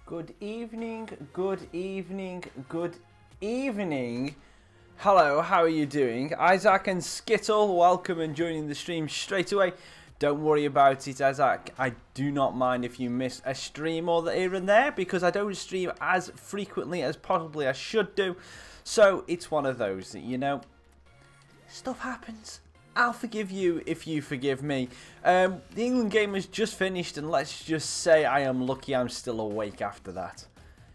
Good evening, good evening, good evening. Hello, how are you doing? Isaac and Skittle, welcome and joining the stream straight away. Don't worry about it, Isaac. I do not mind if you miss a stream or here and there because I don't stream as frequently as possibly I should do. So it's one of those that, you know, stuff happens. I'll forgive you if you forgive me. The England game has just finished, and let's just say I am lucky I'm still awake after that.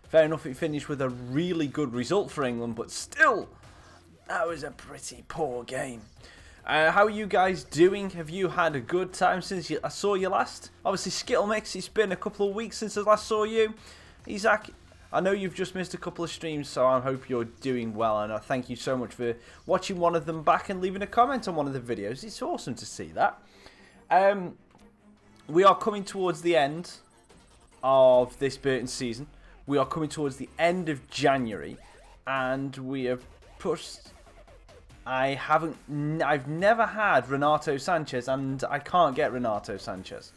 Fair enough, it finished with a really good result for England, but still, that was a pretty poor game. How are you guys doing? Have you had a good time since I saw you last? Obviously, Skittle Mix, it's been a couple of weeks since I last saw you. Isaac, I know you've just missed a couple of streams, so I hope you're doing well, and I thank you so much for watching one of them back and leaving a comment on one of the videos. It's awesome to see that. We are coming towards the end of this Burton season. We are coming towards the end of January, and we have pushed... I've never had Renato Sanchez, and I can't get Renato Sanchez.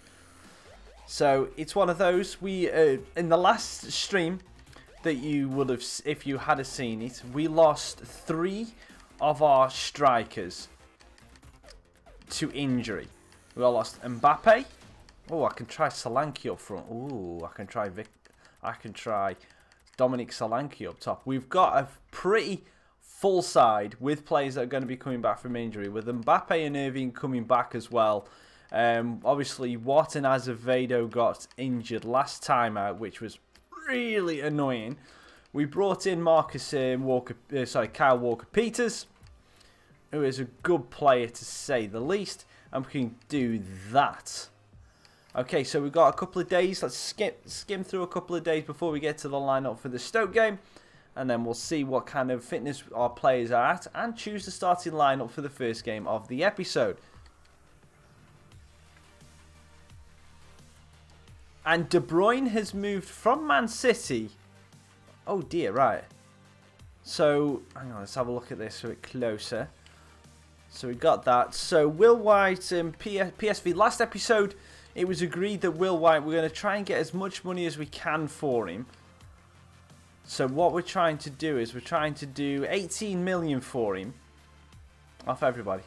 So it's one of those. We in the last stream that you would have, if you had seen it, we lost 3 of our strikers to injury. We all lost Mbappe. Oh, I can try Solanke up front. Oh, I can try Dominic Solanke up top. We've got a pretty full side with players that are going to be coming back from injury, with Mbappe and Irving coming back as well. Obviously, Watt and Azevedo got injured last time out, which was really annoying. We brought in Kyle Walker-Peters, who is a good player to say the least, and we can do that. Okay, so we've got a couple of days. Let's skim through a couple of days before we get to the lineup for the Stoke game, and then we'll see what kind of fitness our players are at and choose the starting lineup for the first game of the episode. And De Bruyne has moved from Man City. Oh dear, right. So, hang on, let's have a look at this a bit closer. So we got that. So Will White and PSV. Last episode, it was agreed that Will White, we're going to try and get as much money as we can for him. So what we're trying to do is we're trying to do 18 million for him. Off everybody.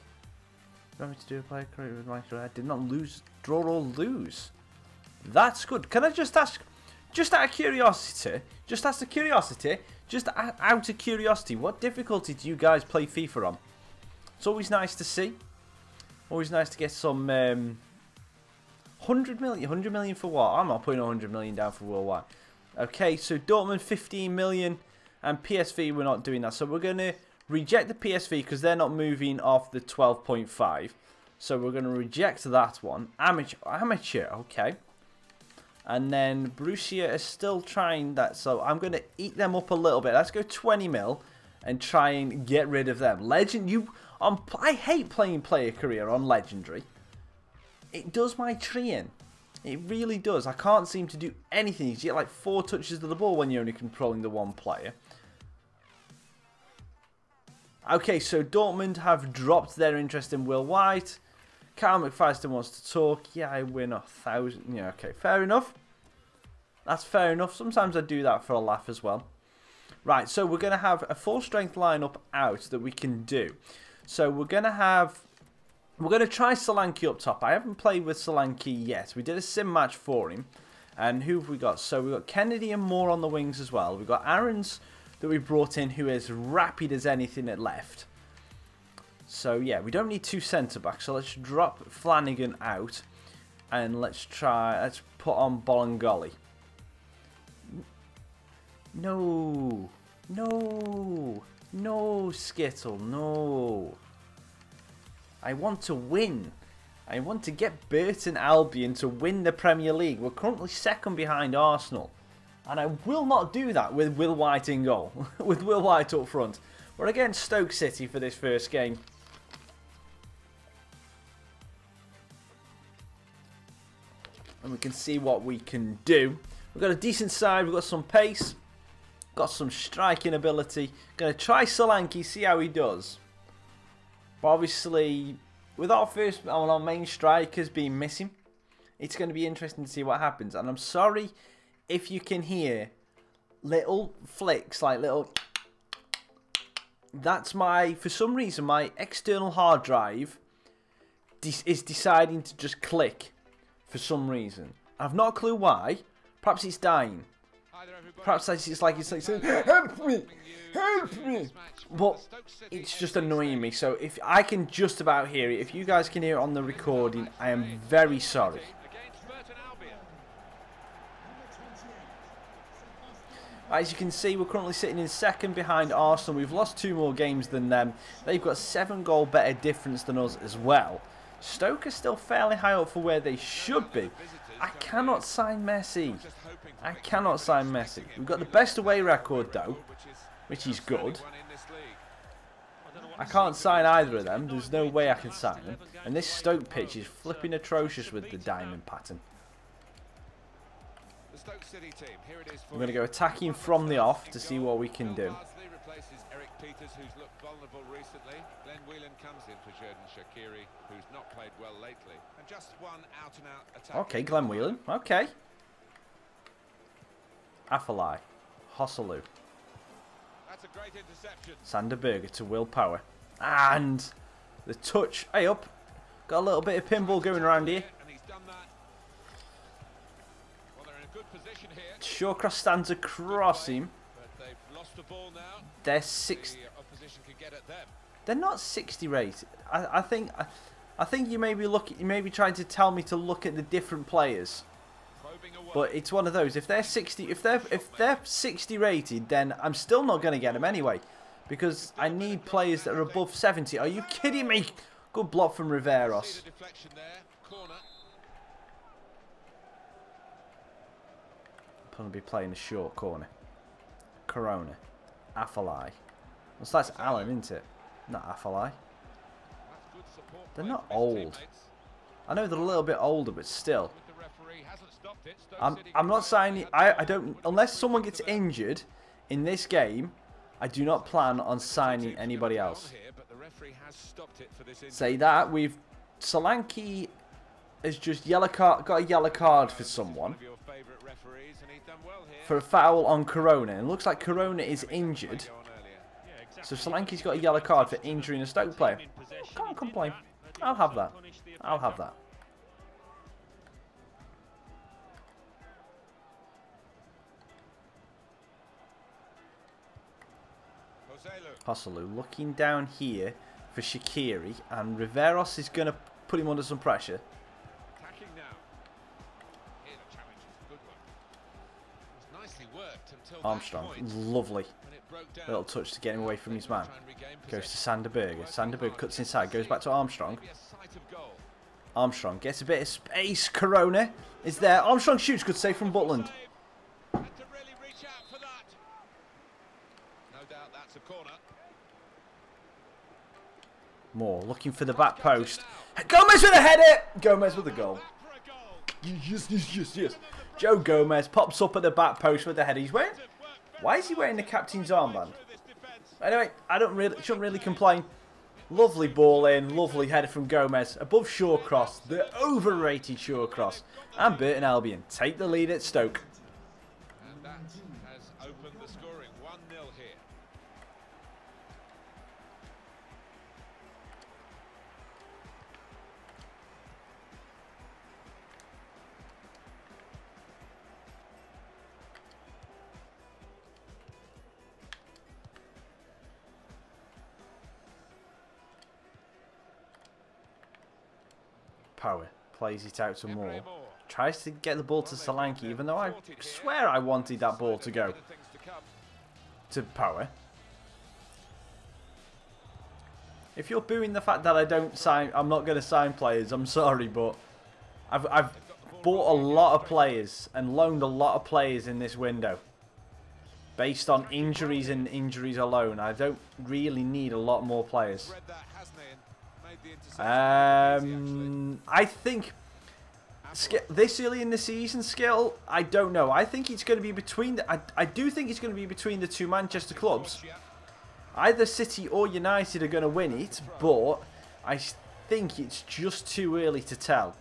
You want me to do a player career with my career? I did not lose, draw or lose. That's good. Can I just ask, just out of curiosity, what difficulty do you guys play FIFA on? It's always nice to see. Always nice to get some 100 million for what? I'm not putting 100 million down for worldwide. Okay, so Dortmund 15 million and PSV we're not doing that. So we're going to reject the PSV because they're not moving off the 12.5. So we're going to reject that one. Amateur, okay. And then Borussia is still trying that, so I'm going to eat them up a little bit. Let's go 20 mil and try and get rid of them. I hate playing player career on Legendary. It does my tree in. It really does. I can't seem to do anything. You get like 4 touches of the ball when you're only controlling the one player. Okay, so Dortmund have dropped their interest in Will White. Kyle McFadden wants to talk. Yeah, I win 1,000. Yeah, okay, fair enough. That's fair enough. Sometimes I do that for a laugh as well. Right, so we're going to have a full strength lineup out that we can do. So we're going to try Solanke up top. I haven't played with Solanke yet. We did a sim match for him. And who have we got? So we've got Kennedy and Moore on the wings as well. We've got Aarons that we brought in, who is rapid as anything at left. So yeah, we don't need 2 centre-backs, so let's drop Flanagan out and let's put on Bolingoli. No, Skittle, no. I want to win. I want to get Burton Albion to win the Premier League. We're currently second behind Arsenal, and I will not do that with Will White in goal, with Will White up front. We're against Stoke City for this first game. And we can see what we can do. We've got a decent side, we've got some pace, got some striking ability. Going to try Solanke, see how he does. But obviously, with our main strikers being missing, it's going to be interesting to see what happens. And I'm sorry if you can hear little flicks, like little... That's my... For some reason, my external hard drive is deciding to just click for some reason. I've not a clue why. Perhaps it's dying. Perhaps it's like saying, help me, help me. But it's just annoying me. So if I can just about hear it, if you guys can hear it on the recording, I am very sorry. As you can see, we're currently sitting in second behind Arsenal. We've lost 2 more games than them. They've got 7 goal better difference than us as well. Stoke are still fairly high up for where they should be. I cannot sign Messi. I cannot sign Messi. We've got the best away record though, which is good. I can't sign either of them. There's no way I can sign them. And this Stoke pitch is flipping atrocious with the diamond pattern. I'm going to go attacking from the off to see what we can do. Okay, Glenn Whelan. Okay. Afellay. Hosselu. Sander Berge to Will Power. And the touch. Hey up. Got a little bit of pinball going around here. Shawcross stands across him. They're 60. They're not 60 rated. I think you may be trying to tell me to look at the different players. But it's one of those. If they're 60, if they're 60 rated, then I'm still not going to get them anyway, because I need players that are above 70. Are you kidding me? Good block from Riveros. Going to be playing a short corner. Corona. Afellay. Well, that's Allen, isn't it? Not Afellay. They're not old. I know they're a little bit older, but still. I'm not signing. I don't, unless someone gets injured in this game, I do not plan on signing anybody else. Say that Solanke has just got a yellow card for someone. For a foul on Corona. And it looks like Corona is injured. So Solanke's got a yellow card for injuring a Stoke player. Can't complain. I'll have that. I'll have that. Hosselu looking down here for Shaqiri. And Riveros is going to put him under some pressure. Armstrong, lovely little touch to get him away from his man. Goes to Sander Berge. Sander Berge cuts inside, goes back to Armstrong. Armstrong gets a bit of space. Corona is there. Armstrong shoots, good save from Butland. Moore looking for the back post. Gomez with a header. Gomez with the goal. Yes, yes, yes, yes. Joe Gomez pops up at the back post with the header. He's wearing. Why is he wearing the captain's armband? Anyway, I shouldn't really complain. Lovely ball in, lovely header from Gomez above Shawcross, the overrated Shawcross, and Burton Albion take the lead at Stoke. And that has opened the scoring 1-0 here. Power plays it out to Moore. Tries to get the ball to Solanke, even though I swear I wanted that ball to go to Power. If you're booing the fact that I'm not going to sign players, I'm sorry, but I've bought a lot of players and loaned a lot of players in this window. Based on injuries and injuries alone, I don't really need a lot more players. I think this early in the season, skill, I don't know. I think it's going to be between I do think it's going to be between the 2 Manchester clubs. Either City or United are going to win it, but I think it's just too early to tell.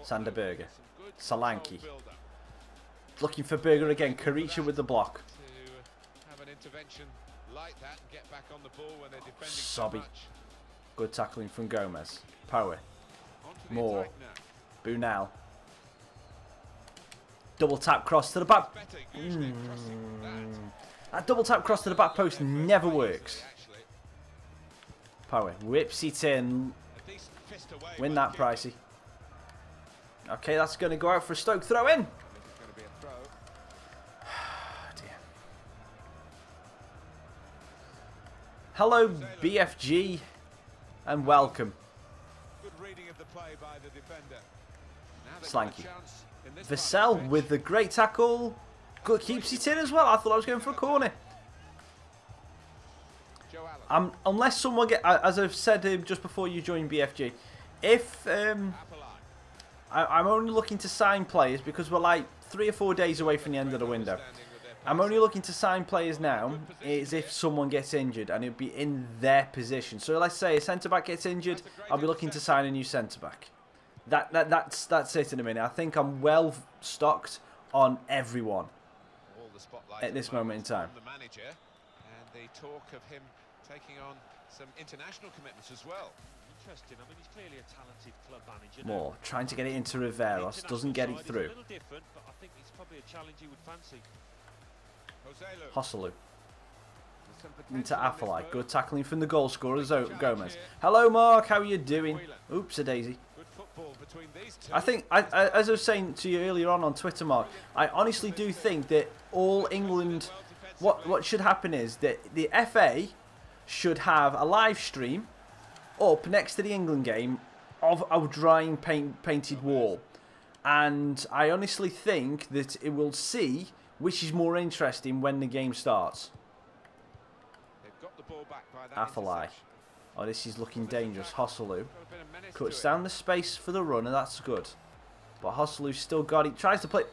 Sander Berger. Solanke. Looking for Berger again. Karicha with the block. Sobby. Good tackling from Gomez. Power. Moore. Bunal. Double tap cross to the back. That double tap cross to the back post never works. Power. Whips it in. Win that, Pricey. Okay, that's going to go out for a Stoke throw in. Hello, BFG, and welcome. Slanky. Vassell with the great tackle. Good, keeps it in as well. I thought I was going for a corner. Unless someone as I've said just before you joined BFG, if I'm only looking to sign players because we're like 3 or 4 days away from the end of the window. I'm only looking to sign players now is if someone gets injured and it'll be in their position. So let's say a centre-back gets injured, I'll be looking to sign a new centre-back. That's it in a minute. I think I'm well stocked on everyone at this moment in time. And the talk of him taking on some international commitments as well. Interesting. I mean, he's clearly a talented club manager. More trying to get it into Riveros, doesn't get it through. A little different, but I think it's probably a challenge he would fancy. Hosselu. Into Afellay. Good tackling from the goal scorer, Gomez. Hello, Mark. How are you doing? Oops, a daisy. I think, as I was saying to you earlier on Twitter, Mark, I honestly do think that all England, what should happen is that the FA should have a live stream up next to the England game of a drying painted wall. And I honestly think that it will see which is more interesting when the game starts. Afellay. Oh, this is looking dangerous. Hosselu cuts down the space for the run, and that's good. But Hosselu's still got it. Tries to play.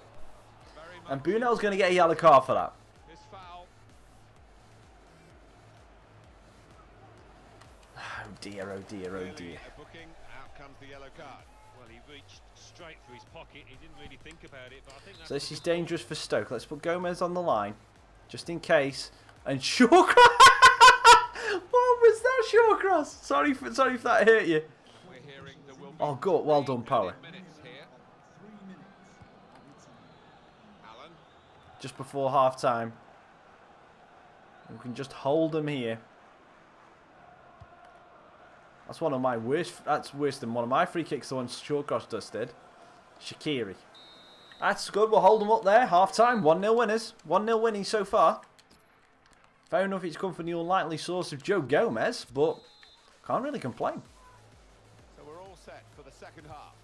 And Bunel's going to get a yellow card for that. Oh dear, oh dear, oh dear. Straight for his pocket. He didn't really think about it, but I think so this is dangerous for Stoke. Let's put Gomez on the line, just in case. And Shawcross. What was that, Shawcross? Sorry if that hurt you. Oh, good. Well done, Power. Just before half time. We can just hold them here. That's one of my worst. That's worse than one of my free kicks. The one Shawcross just did. Shaqiri. That's good. We'll hold them up there. Half time. 1-0 winners. 1-0 winning so far. Fair enough. It's come from the unlikely source of Joe Gomez, but can't really complain. So we're all set for the second half.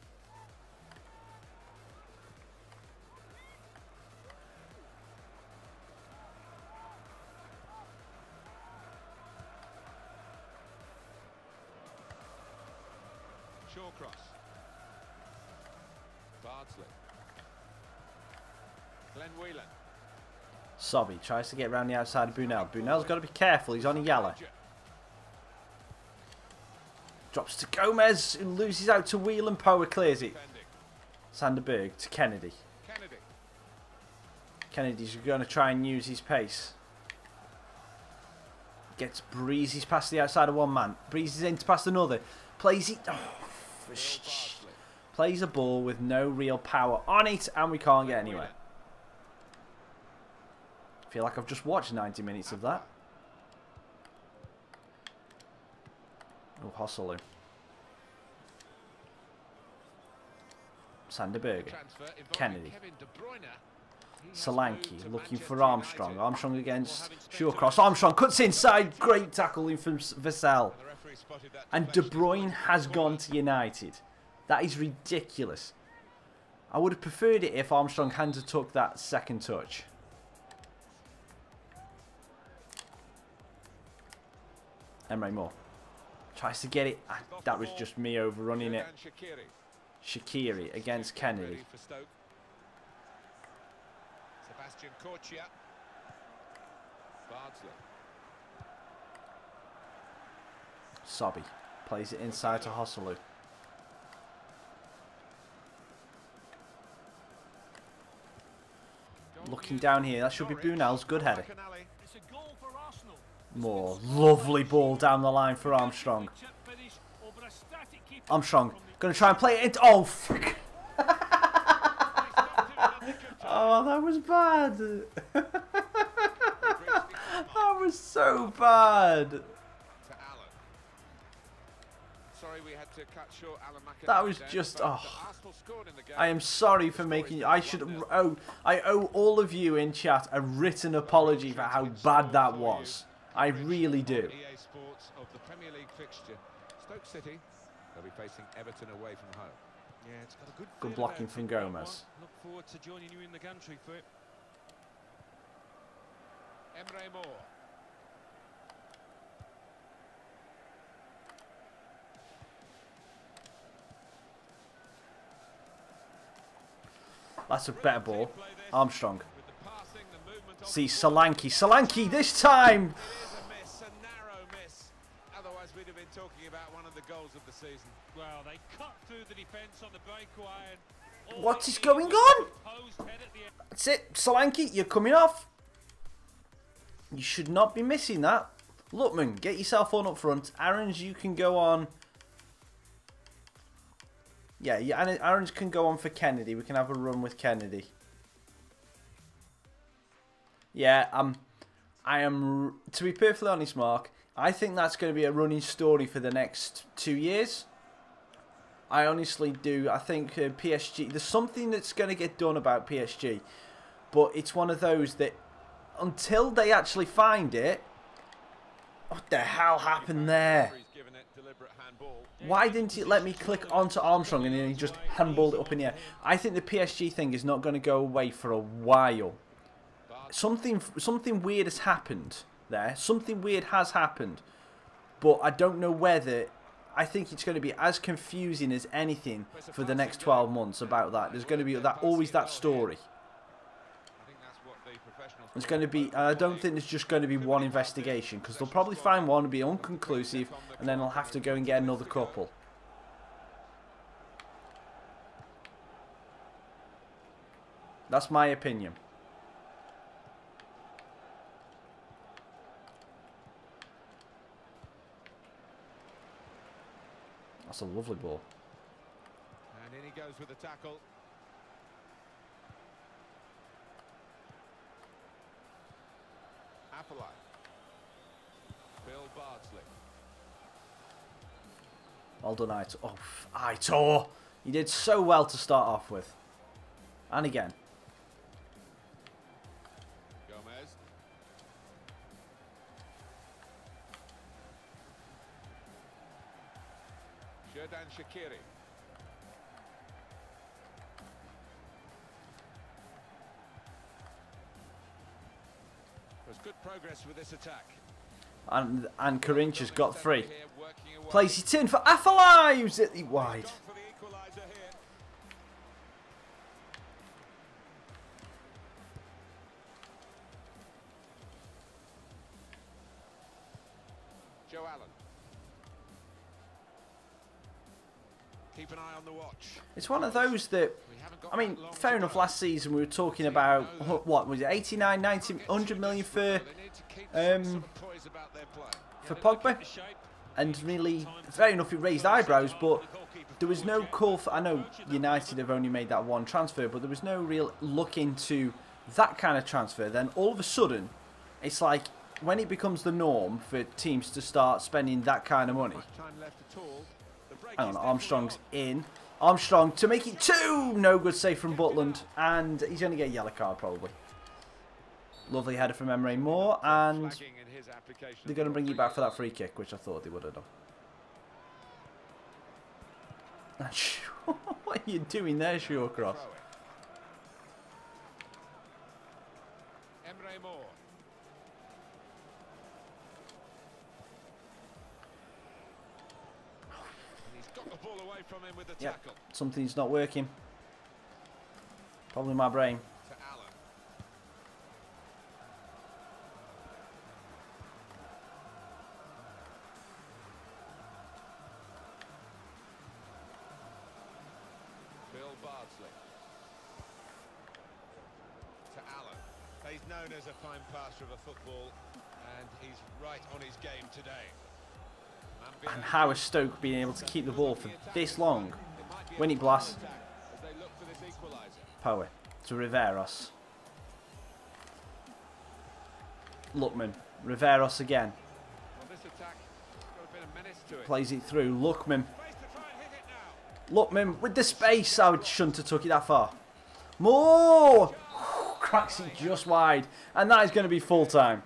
Shawcross. Bardsley. Glenn Whelan. Sobby tries to get around the outside of Bunel. Bunel's got to be careful. He's on a yellow. Drops to Gomez, who loses out to Whelan. Power clears it. Sanderberg to Kennedy. Kennedy's going to try and use his pace. Gets breezes past the outside of one man. Breezes in past another. Plays it. Oh, plays a ball with no real power on it, and we can't get anywhere. I feel like I've just watched 90 minutes of that. Oh, Hosselu. Sanderberger. Kennedy. Solanke looking for Armstrong. Armstrong against Shawcross. Armstrong cuts inside. Great tackle from Vassell. And De Bruyne has gone to United. That is ridiculous. I would have preferred it if Armstrong hadn't took that second touch. Emre Moore tries to get it. That was just me overrunning it. Shaqiri against Kennedy. Sebastian Corchia. Bardsley. Sobby plays it inside to Hosselu. Looking down here. That should be Brunel's. Good header. More. Lovely ball down the line for Armstrong. Armstrong. Going to try and play it into... Oh, fuck. Oh, that was bad. That was so bad. That was just... Oh. I am sorry for making... I owe all of you in chat a written apology for how bad that was. I really do. Stoke City, they'll be facing Everton away from home. Yeah, it's got a good blocking from Gomez. Look forward to joining you in the gantry for it. Emre Moore. That's a better ball. Armstrong. See Solanke. Solanke this time! We'd have been talking about one of the goals of the season. Well, they cut through the defence on the breakaway. What is going on? That's it, Solanke, you're coming off. You should not be missing that. Lookman, get yourself on up front. Aarons, you can go on. Yeah, Aarons can go on for Kennedy. We can have a run with Kennedy. Yeah, I am, to be perfectly honest, Mark, I think that's going to be a running story for the next 2 years. I honestly do. I think PSG, there's something that's going to get done about PSG. But it's one of those that until they actually find it, what the hell happened there? Why didn't it let me click onto Armstrong and then he just handballed it up in the air? I think the PSG thing is not going to go away for a while. Something weird has happened there. Something weird has happened. But I don't know whether... I think it's going to be as confusing as anything for the next 12 months about that. There's going to be always that story. It's going to be... I don't think there's just going to be one investigation, because they'll probably find one and be unconclusive, and then they'll have to go and get another couple. That's my opinion. That's a lovely ball. And in he goes with the tackle. Appelai. Bill Bardsley. Well done, Aitor. Oh, Aitor! You did so well to start off with. And again. Gomez. Xherdan Shaqiri. There's good progress with this attack. And Corinth's got free. Plays it in for Appelai, who's at the wide. Joe Allen. Keep an eye on the watch. It's one of those that, I mean, fair enough, last season we were talking about, what was it, 89, 90, 100 million for Pogba? And really, fair enough, it raised eyebrows, but there was no call for, I know United have only made that one transfer, but there was no real look into that kind of transfer. Then all of a sudden, it's like, when it becomes the norm for teams to start spending that kind of money. Hang on, Armstrong's in. Armstrong to make it 2! No good save from Butland. And he's going to get a yellow card probably. Lovely header from Emre Moore. And they're going to bring you back for that free kick, which I thought they would have done. What are you doing there, Shawcross? Emre Moore. Got the ball away from him with the tackle. Something's not working. Probably my brain. To Allen. Bill Bardsley. To Allen. He's known as a fine passer of a football, and he's right on his game today. And how is Stoke being able to keep the ball for this long? Winnie Blas. Power to Riveros. Lookman. Riveros again. Plays it through. Lookman. Lookman with the space. I shouldn't have took it that far. More! Cracks it just wide. And that is going to be full time.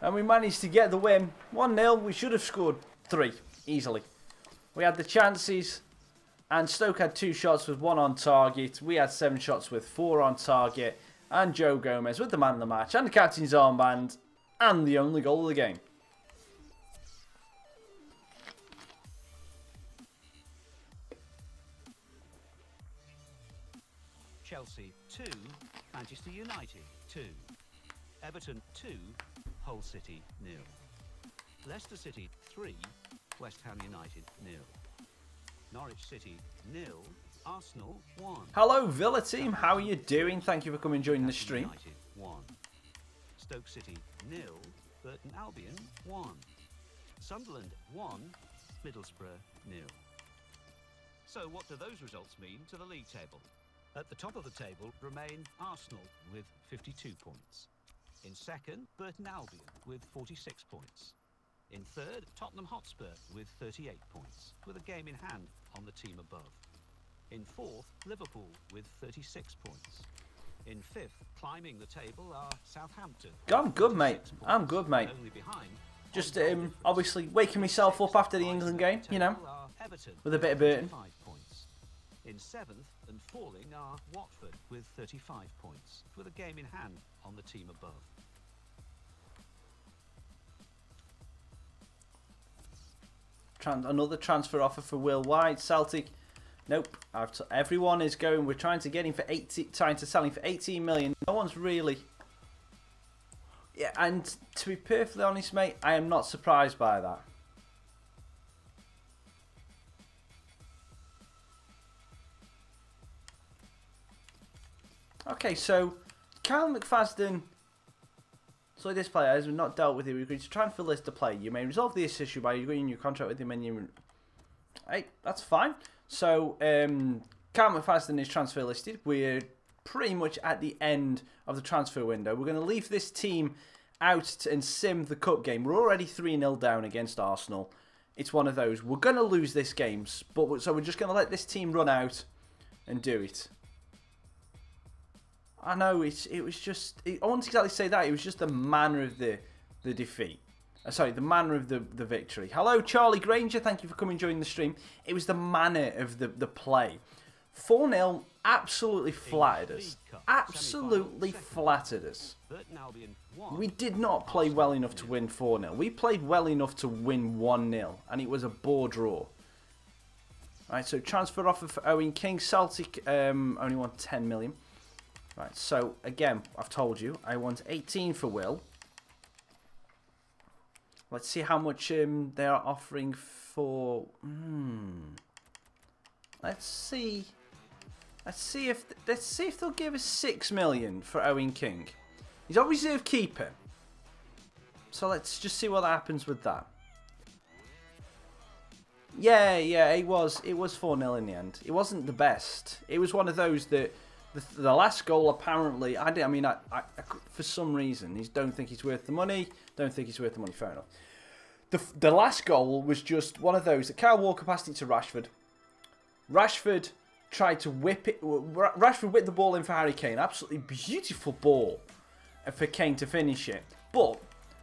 And we managed to get the win. 1-0. We should have scored 3 easily. We had the chances. And Stoke had 2 shots with 1 on target. We had 7 shots with 4 on target. And Joe Gomez with the man of the match. And the captain's armband. And the only goal of the game. Chelsea 2, Manchester United 2, Everton 2, Hull City 0, Leicester City 3, West Ham United 0, Norwich City 0, Arsenal 1. Hello Villa team, how are you doing? Thank you for coming and joining the stream. United 1, Stoke City 0, Burton Albion 1, Sunderland 1, Middlesbrough 0. So what do those results mean to the league table? At the top of the table remain Arsenal with 52 points. In second, Burton Albion with 46 points. In third, Tottenham Hotspur with 38 points, with a game in hand on the team above. In fourth, Liverpool with 36 points. In fifth, climbing the table are Southampton. I'm good, mate. I'm good, mate. Only behind, just obviously waking myself up after the England game, you know, with a bit of Burton. In seventh and falling are Watford with 35 points, with a game in hand on the team above. Another transfer offer for Will White. Celtic, nope. Everyone is going. We're trying to get him for 80. Trying to sell him for 18 million. No one's really. Yeah, and to be perfectly honest, mate, I am not surprised by that. Okay, so Kyle McFadden. So this player has not dealt with him. We agreed to transfer list to play. You may resolve this issue by agreeing your contract with him, and you. Hey, that's fine. So Kyle McFadden is transfer listed. We're pretty much at the end of the transfer window. We're going to leave this team out and sim the cup game. We're already 3-0 down against Arsenal. It's one of those. We're going to lose this game, but so we're just going to let this team run out and do it. I know, it was just... I won't exactly say that. It was just the manner of the defeat. Sorry, the manner of the victory. Hello, Charlie Granger. Thank you for coming and joining the stream. It was the manner of the play. 4-0 absolutely flattered us. Absolutely flattered us. We did not play well enough to win 4-0. We played well enough to win 1-0. And it was a bore draw. Alright, so transfer offer for Owen King. Celtic only want 10 million. Right, so again, I've told you, I want 18 for Will. Let's see how much they are offering for... Let's see if they'll give us 6 million for Owen King. He's our reserve keeper. So let's just see what happens with that. Yeah, it was 4-0 in the end. It wasn't the best. It was one of those that... The last goal, apparently, I for some reason, don't think he's worth the money. Don't think he's worth the money, fair enough. The last goal was just one of those that Kyle Walker passed it to Rashford. Rashford tried to whip it. Rashford whipped the ball in for Harry Kane. Absolutely beautiful ball for Kane to finish it. But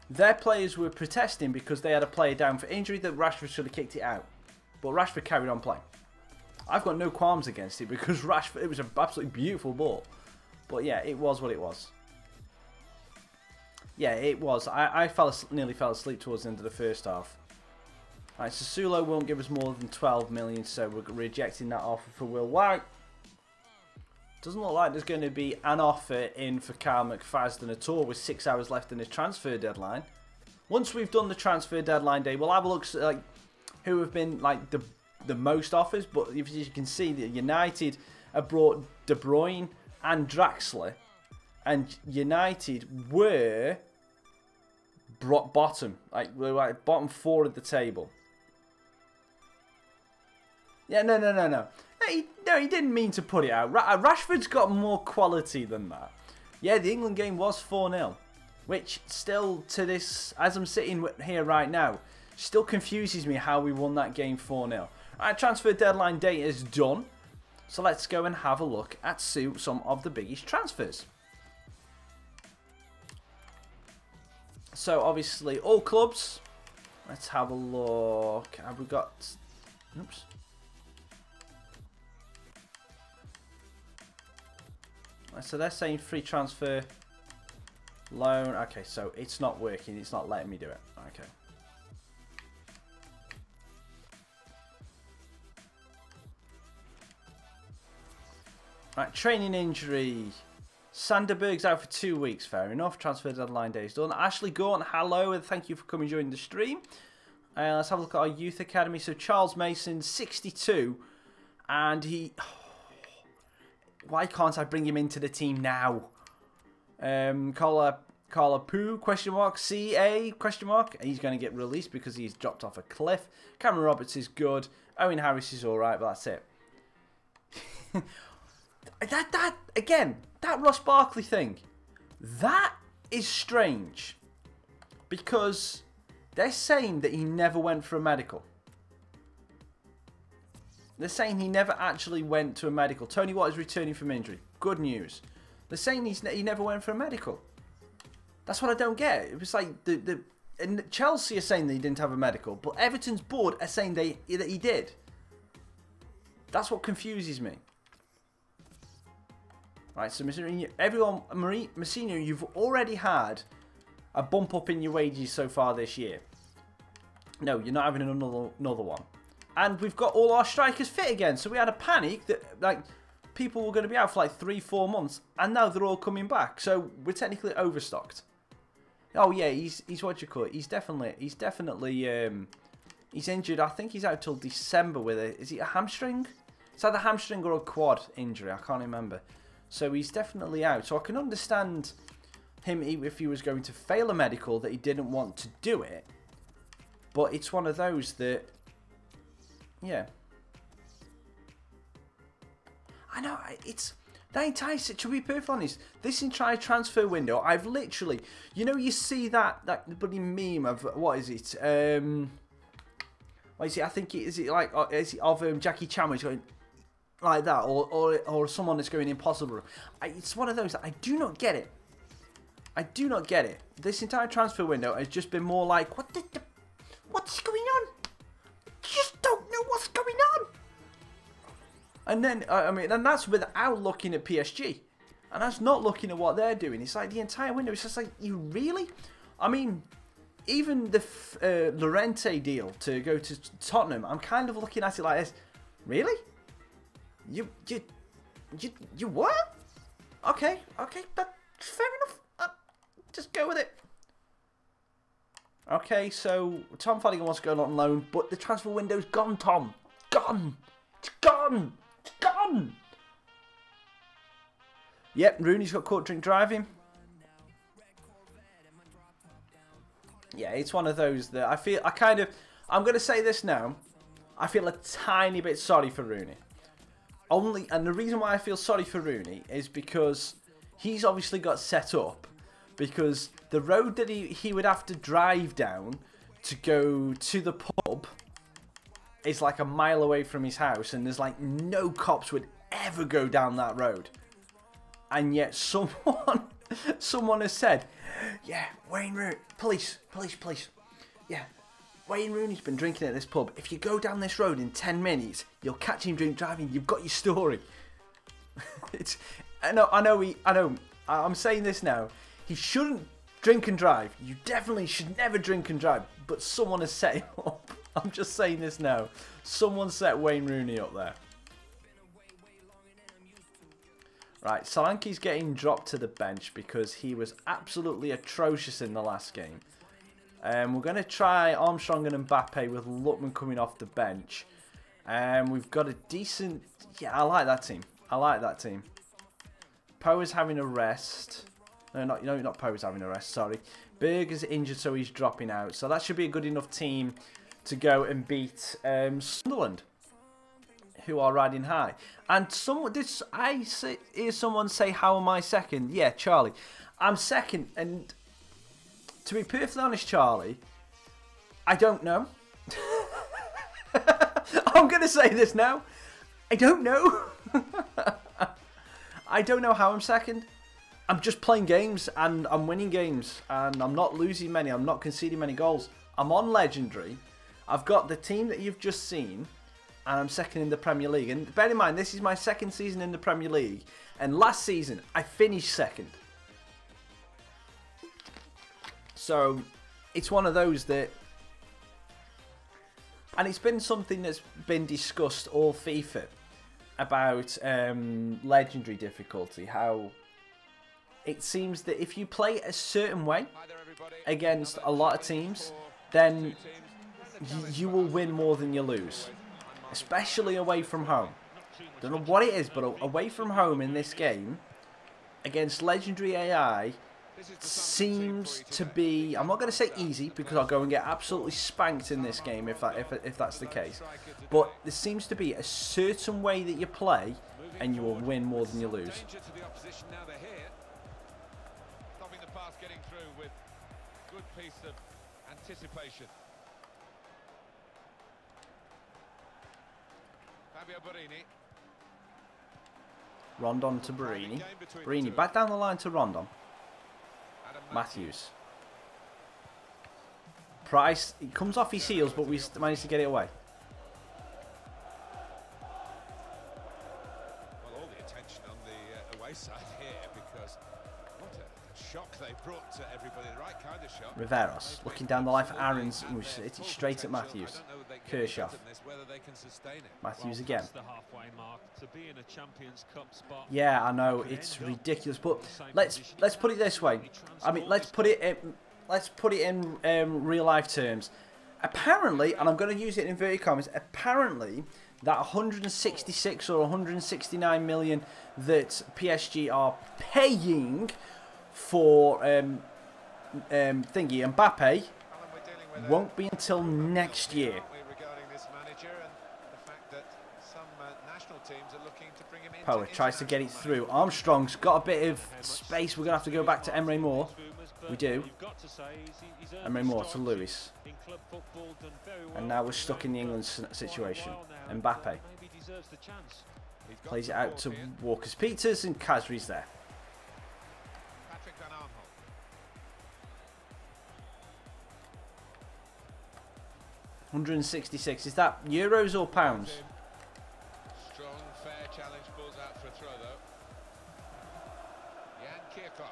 their players were protesting because they had a player down for injury that Rashford should have kicked it out. But Rashford carried on playing. I've got no qualms against it because Rashford, it was an absolutely beautiful ball. But yeah, it was what it was. Yeah, it was. I nearly fell asleep towards the end of the first half. Alright, Sassuolo won't give us more than 12 million, so we're rejecting that offer for Will White. Doesn't look like there's going to be an offer in for Kyle McFadden at all with 6 hours left in his transfer deadline. Once we've done the transfer deadline day, we'll have a look at like who have been like the most offers, but as you can see, that United have brought De Bruyne and Draxler, and United were bottom. Like, we're like bottom 4 of the table. Yeah, no. No, he didn't mean to put it out. Rashford's got more quality than that. Yeah, the England game was 4-0. Which still, to this, as I'm sitting here right now, still confuses me how we won that game 4-0. Alright, transfer deadline date is done. So let's go and have a look at some of the biggest transfers. So obviously all clubs. Let's have a look. Have we got... Oops. So they're saying free transfer, loan. Okay, so it's not working. It's not letting me do it. Okay. Right, training injury. Sanderberg's out for 2 weeks. Fair enough. Transfer deadline day is done. Ashley Gaunt, hello, and thank you for coming joining the stream. Let's have a look at our youth academy. So Charles Mason, 62, and he... Why can't I bring him into the team now? Carla Poo, question mark, CA, question mark. He's going to get released because he's dropped off a cliff. Cameron Roberts is good. Owen Harris is alright, but that's it. Again, that Ross Barkley thing, that is strange. Because they're saying that he never went for a medical. They're saying he never actually went to a medical. Tony Watt is returning from injury. Good news. They're saying he never went for a medical. That's what I don't get. It was like and Chelsea are saying that he didn't have a medical, but Everton's board are saying that he did. That's what confuses me. Right, so Mourinho, you've already had a bump up in your wages so far this year. No, you're not having another one. And we've got all our strikers fit again. So we had a panic that like people were going to be out for like 3-4 months, and now they're all coming back. So we're technically overstocked. Oh yeah, he's what you call it. He's definitely he's injured. I think he's out till December with it. Is it a hamstring? It's either hamstring or a quad injury. I can't remember. So he's definitely out. So I can understand him if he was going to fail a medical that he didn't want to do it. But it's one of those that, yeah. I know, it's that entire, to be perfectly honest, this entire transfer window, I've literally, you know, you see that bloody meme of, what is it? What is it? I think is it like, is it of Jackie Chan going like that, or someone that's going impossible. It's one of those that I do not get it. I do not get it. This entire transfer window has just been more like, what's going on? Just don't know what's going on. And then, I mean, and that's without looking at PSG. And that's not looking at what they're doing. It's like the entire window. It's just like, you really? I mean, even the Llorente deal to go to Tottenham, I'm kind of looking at it like this. Really? You what? Okay, that's fair enough. Just go with it. Okay, so Tom Flanagan wants to go on loan, but the transfer window's gone, Tom. Gone. It's gone. It's gone. Yep, Rooney's got caught drink driving. Yeah, it's one of those that I'm going to say this now. I feel a tiny bit sorry for Rooney. And the reason why I feel sorry for Rooney is because he's obviously got set up. Because the road that he would have to drive down to go to the pub is like a mile away from his house. And there's like no cops would ever go down that road. And yet someone has said, yeah, Wayne Rooney, police. Yeah, Wayne Rooney's been drinking at this pub. If you go down this road in 10 minutes, you'll catch him drink driving. You've got your story. I know. I'm saying this now. He shouldn't drink and drive. You definitely should never drink and drive. But someone has set him up. I'm just saying this now. Someone set Wayne Rooney up there. Right, Solanke's getting dropped to the bench because he was absolutely atrocious in the last game. We're going to try Armstrong and Mbappe with Lookman coming off the bench. We've got a decent... Yeah, I like that team. Poe is having a rest. No, not Poe's having a rest, sorry. Berger's injured, so he's dropping out. So that should be a good enough team to go and beat Sunderland, who are riding high. And hear someone say, how am I second? Yeah, Charlie. I'm second, and to be perfectly honest, Charlie, I don't know. I'm going to say this now. I don't know. I don't know how I'm second. I'm just playing games, and I'm winning games, and I'm not losing many. I'm not conceding many goals. I'm on Legendary. I've got the team that you've just seen, and I'm second in the Premier League. And bear in mind, this is my second season in the Premier League, and last season, I finished second. So, it's one of those that... And it's been something that's been discussed all FIFA about Legendary difficulty, how... It seems that if you play a certain way against a lot of teams, then you will win more than you lose. Especially away from home. Don't know what it is, but away from home in this game, against Legendary AI, seems to be... I'm not going to say easy, because I'll go and get absolutely spanked in this game if that's the case. But there seems to be a certain way that you play, and you will win more than you lose. Getting through with good piece of anticipation. Fabio Borini. Rondon to Borini. Borini back down the line to Rondon. Matthews. Price, he comes off his heels, but we managed to get it away. Well, all the attention on the away side here, because what a shock they brought to everybody, the right kind of shock. Riveros looking down the line for Aaron's, who hit it straight at Matthews. Kershaw. Matthews again. Yeah, I know, it's ridiculous, but let's put it this way. I mean, let's put it in real life terms. Apparently, and I'm going to use it in inverted commas, apparently that 166 or 169 million that PSG are paying for thingy Mbappe won't be until next year. Power tries to get it through. Armstrong's got a bit of space. We're going to have to go back to Emre Moore. We do. Emre Moore to Lewis. And now we're stuck in the England situation. Mbappe plays it out to Walker-Peters, and Khazri's there. 166. Is that euros or pounds? Strong, fair challenge, pulls out for a throw though. Jan Kirchhoff.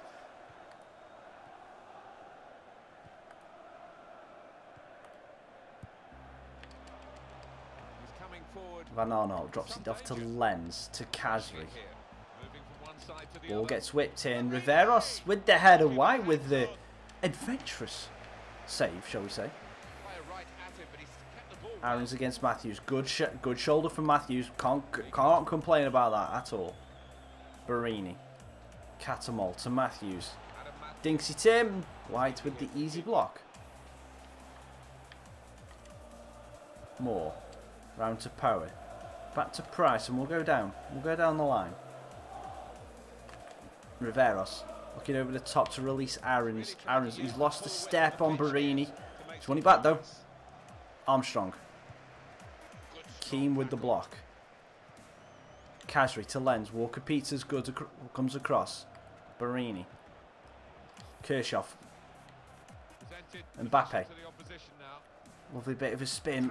He's coming forward. Van Arnold drops it off to Lens, to Khazri. Ball gets whipped in. Riveros with the header wide, with the adventurous save, shall we say. Aaron's against Matthews. Good shoulder from Matthews. Can't complain about that at all. Borini. Catamol to Matthews. Dinks it in. White with the easy block. Moore. Round to Power. Back to Price, and we'll go down. We'll go down the line. Riveros. Looking over the top to release Aaron's. He's lost a step on Borini. He's won it back though. Armstrong. Keane with the block. Khazri to Lens. Walker-Peters comes across. Borini. Kershaw. Mbappe. Lovely bit of a spin.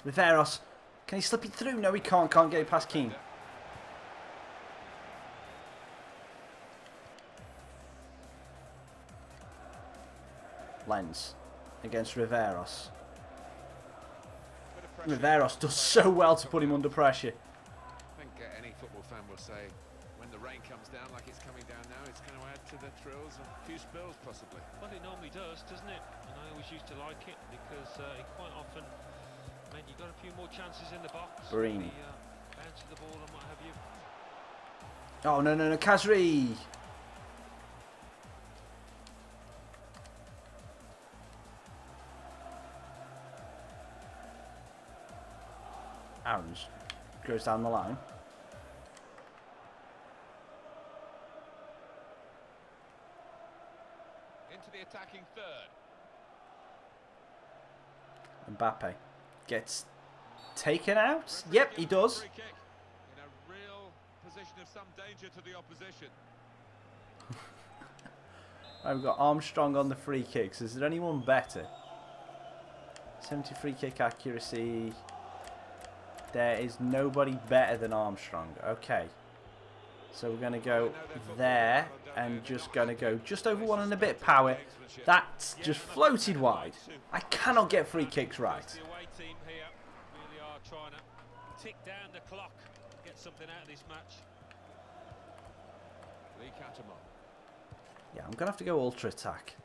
Riveros. Can he slip it through? No, he can't. Can't get it past Keane. Lens against Riveros. Riveros does so well to put him under pressure. I think any football fan will say, when the rain comes down like it's coming down now, it's going to add to the thrills and a few spills possibly. Well, it normally does, doesn't it? And I always used to like it because it quite often meant you got a few more chances in the box. Borini. Bounce of the ball and what have you. Oh, no, Khazri. goes down the line. Into the attacking third. Mbappe gets taken out. Yep, he does. Free kick in a real position of some danger to the opposition. Right, we've got Armstrong on the free kicks. Is there anyone better? 70 free kick accuracy. There is nobody better than Armstrong. Okay. So we're going to go there and just going to go just over 1 and a bit power. That's just floated wide. I cannot get free kicks right. The away team here really are trying to tick down the clock, get something out of this match. Yeah, I'm going to have to go ultra attack.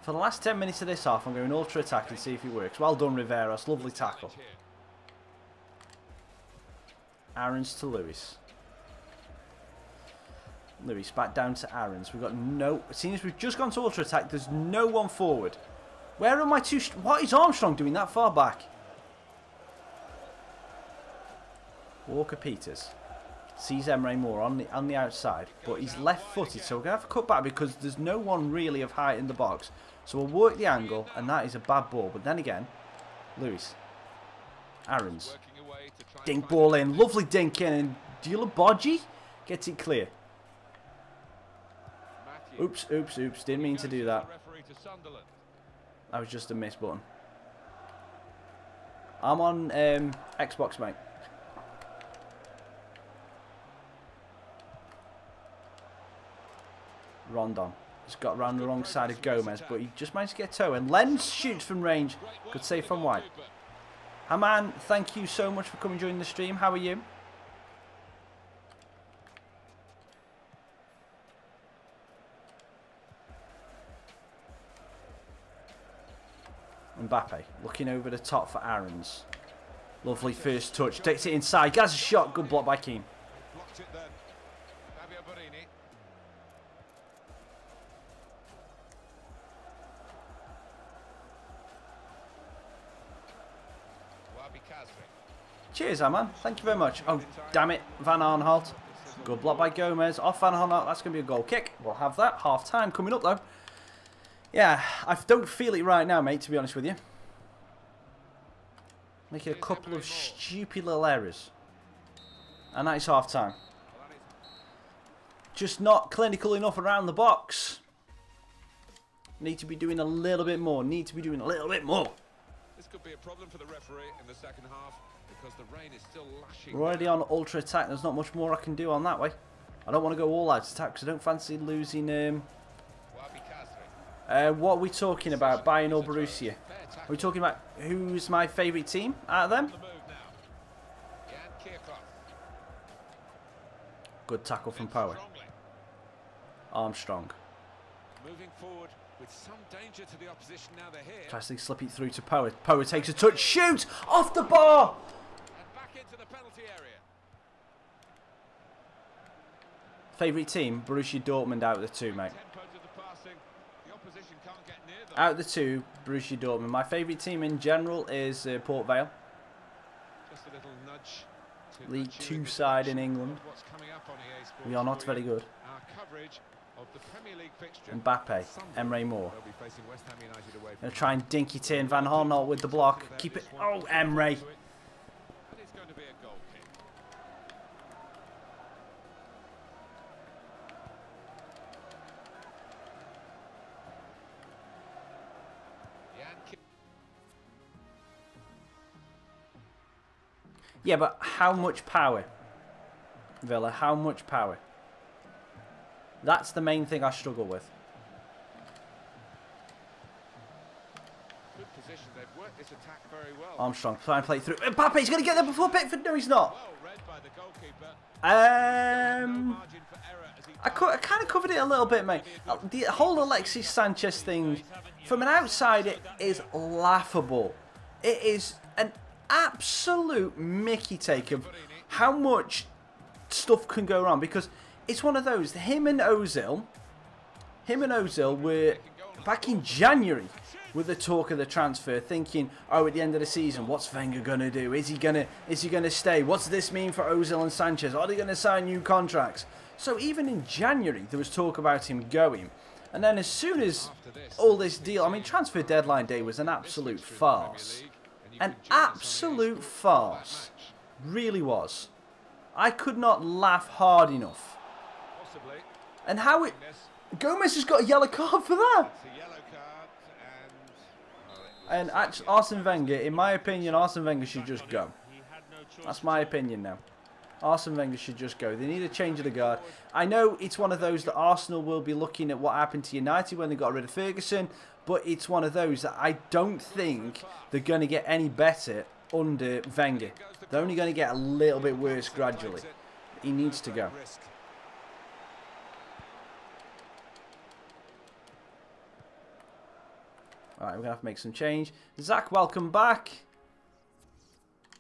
For the last 10 minutes of this half, I'm going ultra attack and see if it works. Well done, Riveros. Lovely tackle. Aarons to Lewis. Lewis back down to Aarons. We've got no... Seeing as we've just gone to ultra attack, there's no one forward. Where are my two... What is Armstrong doing that far back? Walker-Peters. Sees Emre Moore on the outside, but he's left-footed, so we're going to have to cut back because there's no one really of height in the box. So we'll work the angle, and that is a bad ball. But then again, Lewis. Aarons. Dink ball in. Lovely dink in, and Dulabodji gets it clear. Oops, oops, oops. Didn't mean to do that. That was just a miss button. I'm on Xbox, mate. Rondon has got around the wrong side of Gomez, but he just managed to get a toe. And Lenz shoots from range. Good save from White. Haman, thank you so much for coming and joining the stream. How are you? Mbappe looking over the top for Aarons. Lovely first touch. Takes it inside. Gets a shot. Good block by Keane. Blocked it then. Cheers, Aman. Thank you very much. Oh, damn it. Van Aanholt. Good block by Gomez. Off Van Aanholt. That's going to be a goal kick. We'll have that. Half time coming up, though. Yeah, I don't feel it right now, mate, to be honest with you. Making a couple of stupid little errors. And that is half time. Just not clinical enough around the box. Need to be doing a little bit more. Need to be doing a little bit more. This could be a problem for the referee in the second half because the rain is still lashing. We're already on ultra attack. There's not much more I can do on that way. I don't want to go all out attack because I don't fancy losing. What are we talking about? Bayern or Borussia? Are we talking about who's my favourite team out of them? Good tackle from Power. Armstrong. Moving forward with some danger to the opposition now they're here. Tries to slip it through to Power. Power takes a touch. Shoot! Off the bar! And back into the penalty area. Favourite team? Borussia Dortmund out of the two, mate. Out of the two, Borussia Dortmund. My favourite team in general is Port Vale. Just a little nudge League 2 side in England. We are not very good. Mbappe, Emre Moore. Going to try and dink it in. Van Aanholt with the block. Keep it. Oh, Emre. Yeah, but how much power? Villa, how much power? That's the main thing I struggle with. Good position. They've worked this attack very well. Armstrong trying to play through. Mbappe's going to get there before Pickford. No, he's not. Well read by the goalkeeper. I kind of covered it a little bit, mate. The whole Alexis Sanchez thing, from an outsider, is laughable. It is an absolute mickey take of how much stuff can go wrong, because it's one of those. Him and Ozil were back in January with the talk of the transfer, thinking, oh, at the end of the season, what's Wenger going to do? Is he gonna stay? What's this mean for Ozil and Sanchez? Are they going to sign new contracts? So even in January, there was talk about him going. And then as soon as all this deal, I mean, transfer deadline day was an absolute farce. An absolute farce. Really was. I could not laugh hard enough. And how it... Gomez has got a yellow card for that. And actually, Arsene Wenger, in my opinion, Arsene Wenger should just go. That's my opinion now. Arsene Wenger should just go. They need a change of the guard. I know it's one of those that Arsenal will be looking at what happened to United when they got rid of Ferguson, but it's one of those that I don't think they're going to get any better under Wenger. They're only going to get a little bit worse gradually. He needs to go. Alright, we're going to have to make some change. Zach, welcome back.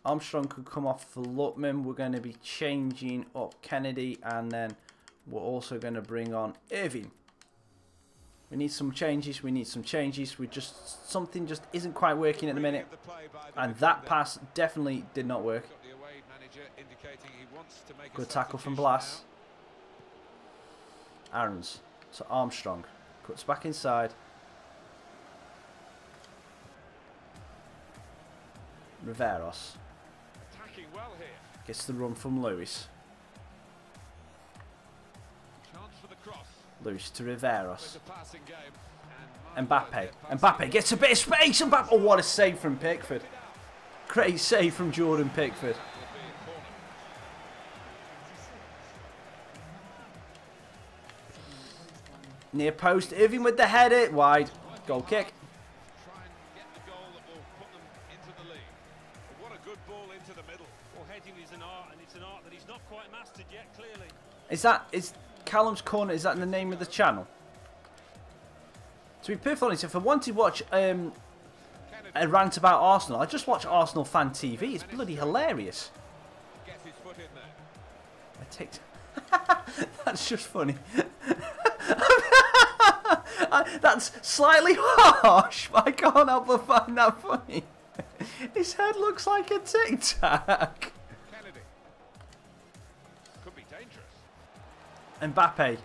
Armstrong could come off for Lutman. We're going to be changing up Kennedy, and then we're also going to bring on Irving. We need some changes. We need some changes. Something just isn't quite working at the minute, and that pass definitely did not work. Good tackle from Blas. Aarons. So Armstrong cuts back inside. Riveros gets the run from Lewis. Lewis to Riveros. Mbappe. Mbappe gets a bit of space. Mbappe. Oh, what a save from Pickford. Great save from Jordan Pickford. Near post. Irving with the header. Wide. Goal kick. Is Callum's Corner, is that the name of the channel? To be perfectly honest, if I wanted to watch a rant about Arsenal, I just watch Arsenal Fan TV. It's bloody hilarious. I ticked. That's just funny. That's slightly harsh, but I can't help but find that funny. His head looks like a Tic Tac. Mbappe.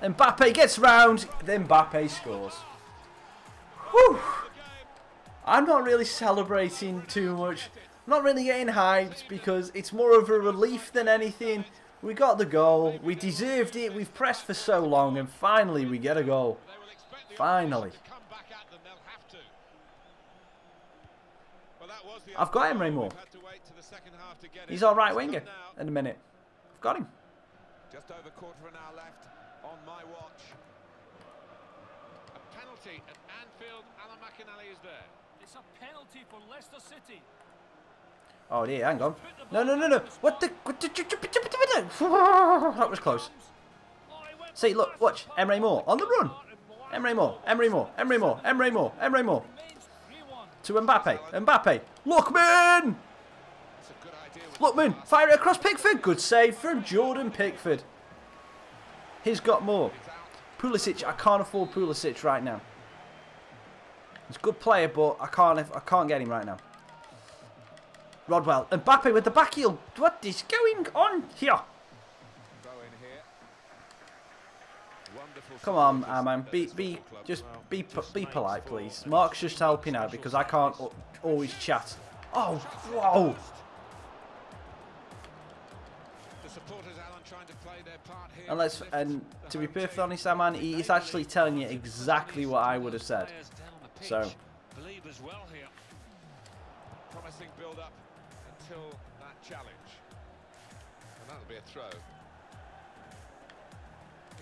Mbappe gets round. Then Mbappe scores. Whew. I'm not really celebrating too much. I'm not really getting hyped because it's more of a relief than anything. We got the goal. We deserved it. We've pressed for so long, and finally we get a goal. Finally. I've got Emre Moore. He's our right winger in a minute. I've got him. Just over quarter of an hour left on my watch. A penalty at Anfield. Alan McInally is there. It's a penalty for Leicester City. Oh dear, hang on. No. What the... That was close. See, look, watch. Emre Moore on the run. Emre Moore. To Mbappe. Lookman! Lookman, fire it across Pickford. Good save from Jordan Pickford. He's got more. Pulisic, I can't afford Pulisic right now. He's a good player, but I can't get him right now. Rodwell, Mbappe with the back heel. What is going on here? Come on, man. Be polite, please. Mark's just helping out because I can't always chat. Oh, whoa. And to be perfectly honest, man, he's actually telling you exactly what I would have said. So. Promising build up until that challenge. And that'll be a throw.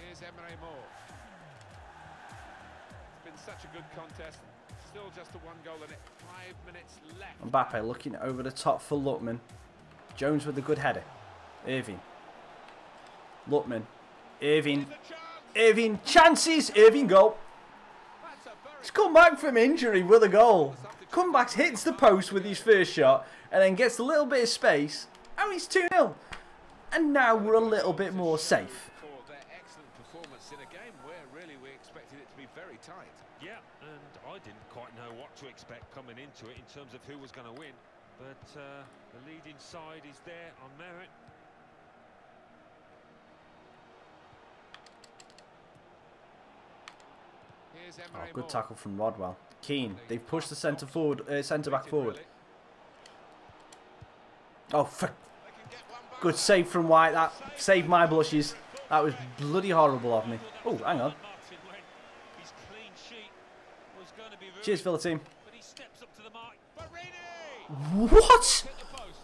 Here's Emre Moore. It's been such a good contest. Still just a one goal in it. 5 minutes left. Mbappe looking over the top for Lutman. Jones with a good header. Irving. Lutman. Irving. Chances. Irving goal. He's come back from injury with a goal. Comebacks, hits the post with his first shot and then gets a little bit of space. Oh, it's 2-0. And now we're a little bit more safe. For their excellent performance in a game where really we expected it to be very tight. Yeah, and I didn't quite know what to expect coming into it in terms of who was going to win. But the leading side is there on merit. Here's Oh, Emre good Moore. tackle from Rodwell. Keane. They've pushed the centre back forward. Oh, good save from White. That saved my blushes. That was bloody horrible of me. Oh, hang on. Cheers, Villa team. What?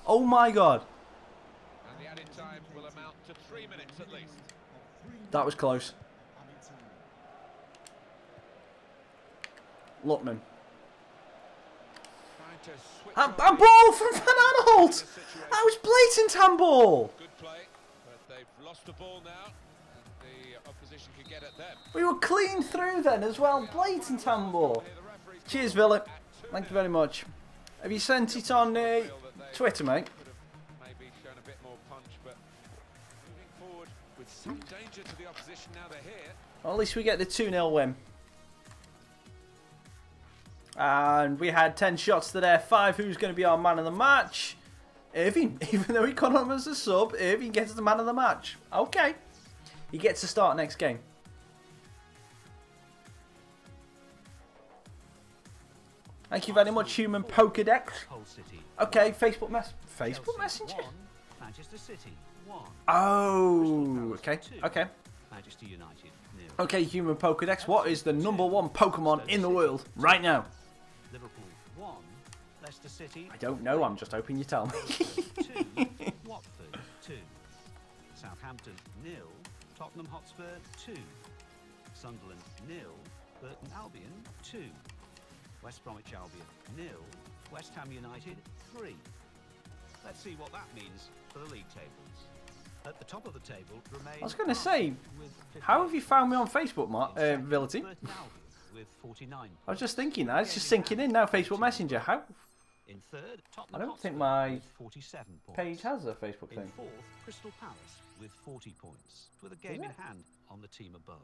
Oh my God. And the added time will amount to 3 minutes at least. That was close. Lookman. Handball from Van Aanholt! That was blatant handball! Good play, but they've lost the ball now. And the opposition can get at them. We were clean through then as well. Blatant handball. Cheers, Villa. Thank you very much. Have you sent it on Twitter, mate? Maybe shown a bit more punch, but moving forward with some danger to the opposition now they're here. Well, at least we get the 2-0 win. And we had 10 shots to their 5. Who's going to be our man of the match? Irving. Even though he got him as a sub, Irving gets the man of the match. Okay. He gets to start next game. Thank you very much, Human Pokedex. Okay, Facebook Messenger? Manchester City 1. Oh, okay, okay. Manchester United 0. Okay, Human Pokedex, what is the #1 Pokemon in the world right now? Liverpool 1. Leicester City. I don't know, I'm just hoping you tell me. 2. Watford 2. Southampton 0. Tottenham Hotspur 2. Sunderland 0. Burton Albion 2. West Bromwich Albion 0. West Ham United 3. Let's see what that means for the league tables. At the top of the table remains. I was going to say, how have you found me on Facebook, Villa team? With 49. I was just thinking that. It's just sinking in now, Facebook Messenger. How? In third, I don't think my 47 points. page has a Facebook In thing. fourth, Crystal Palace with 40 points, with a game in hand on the team above.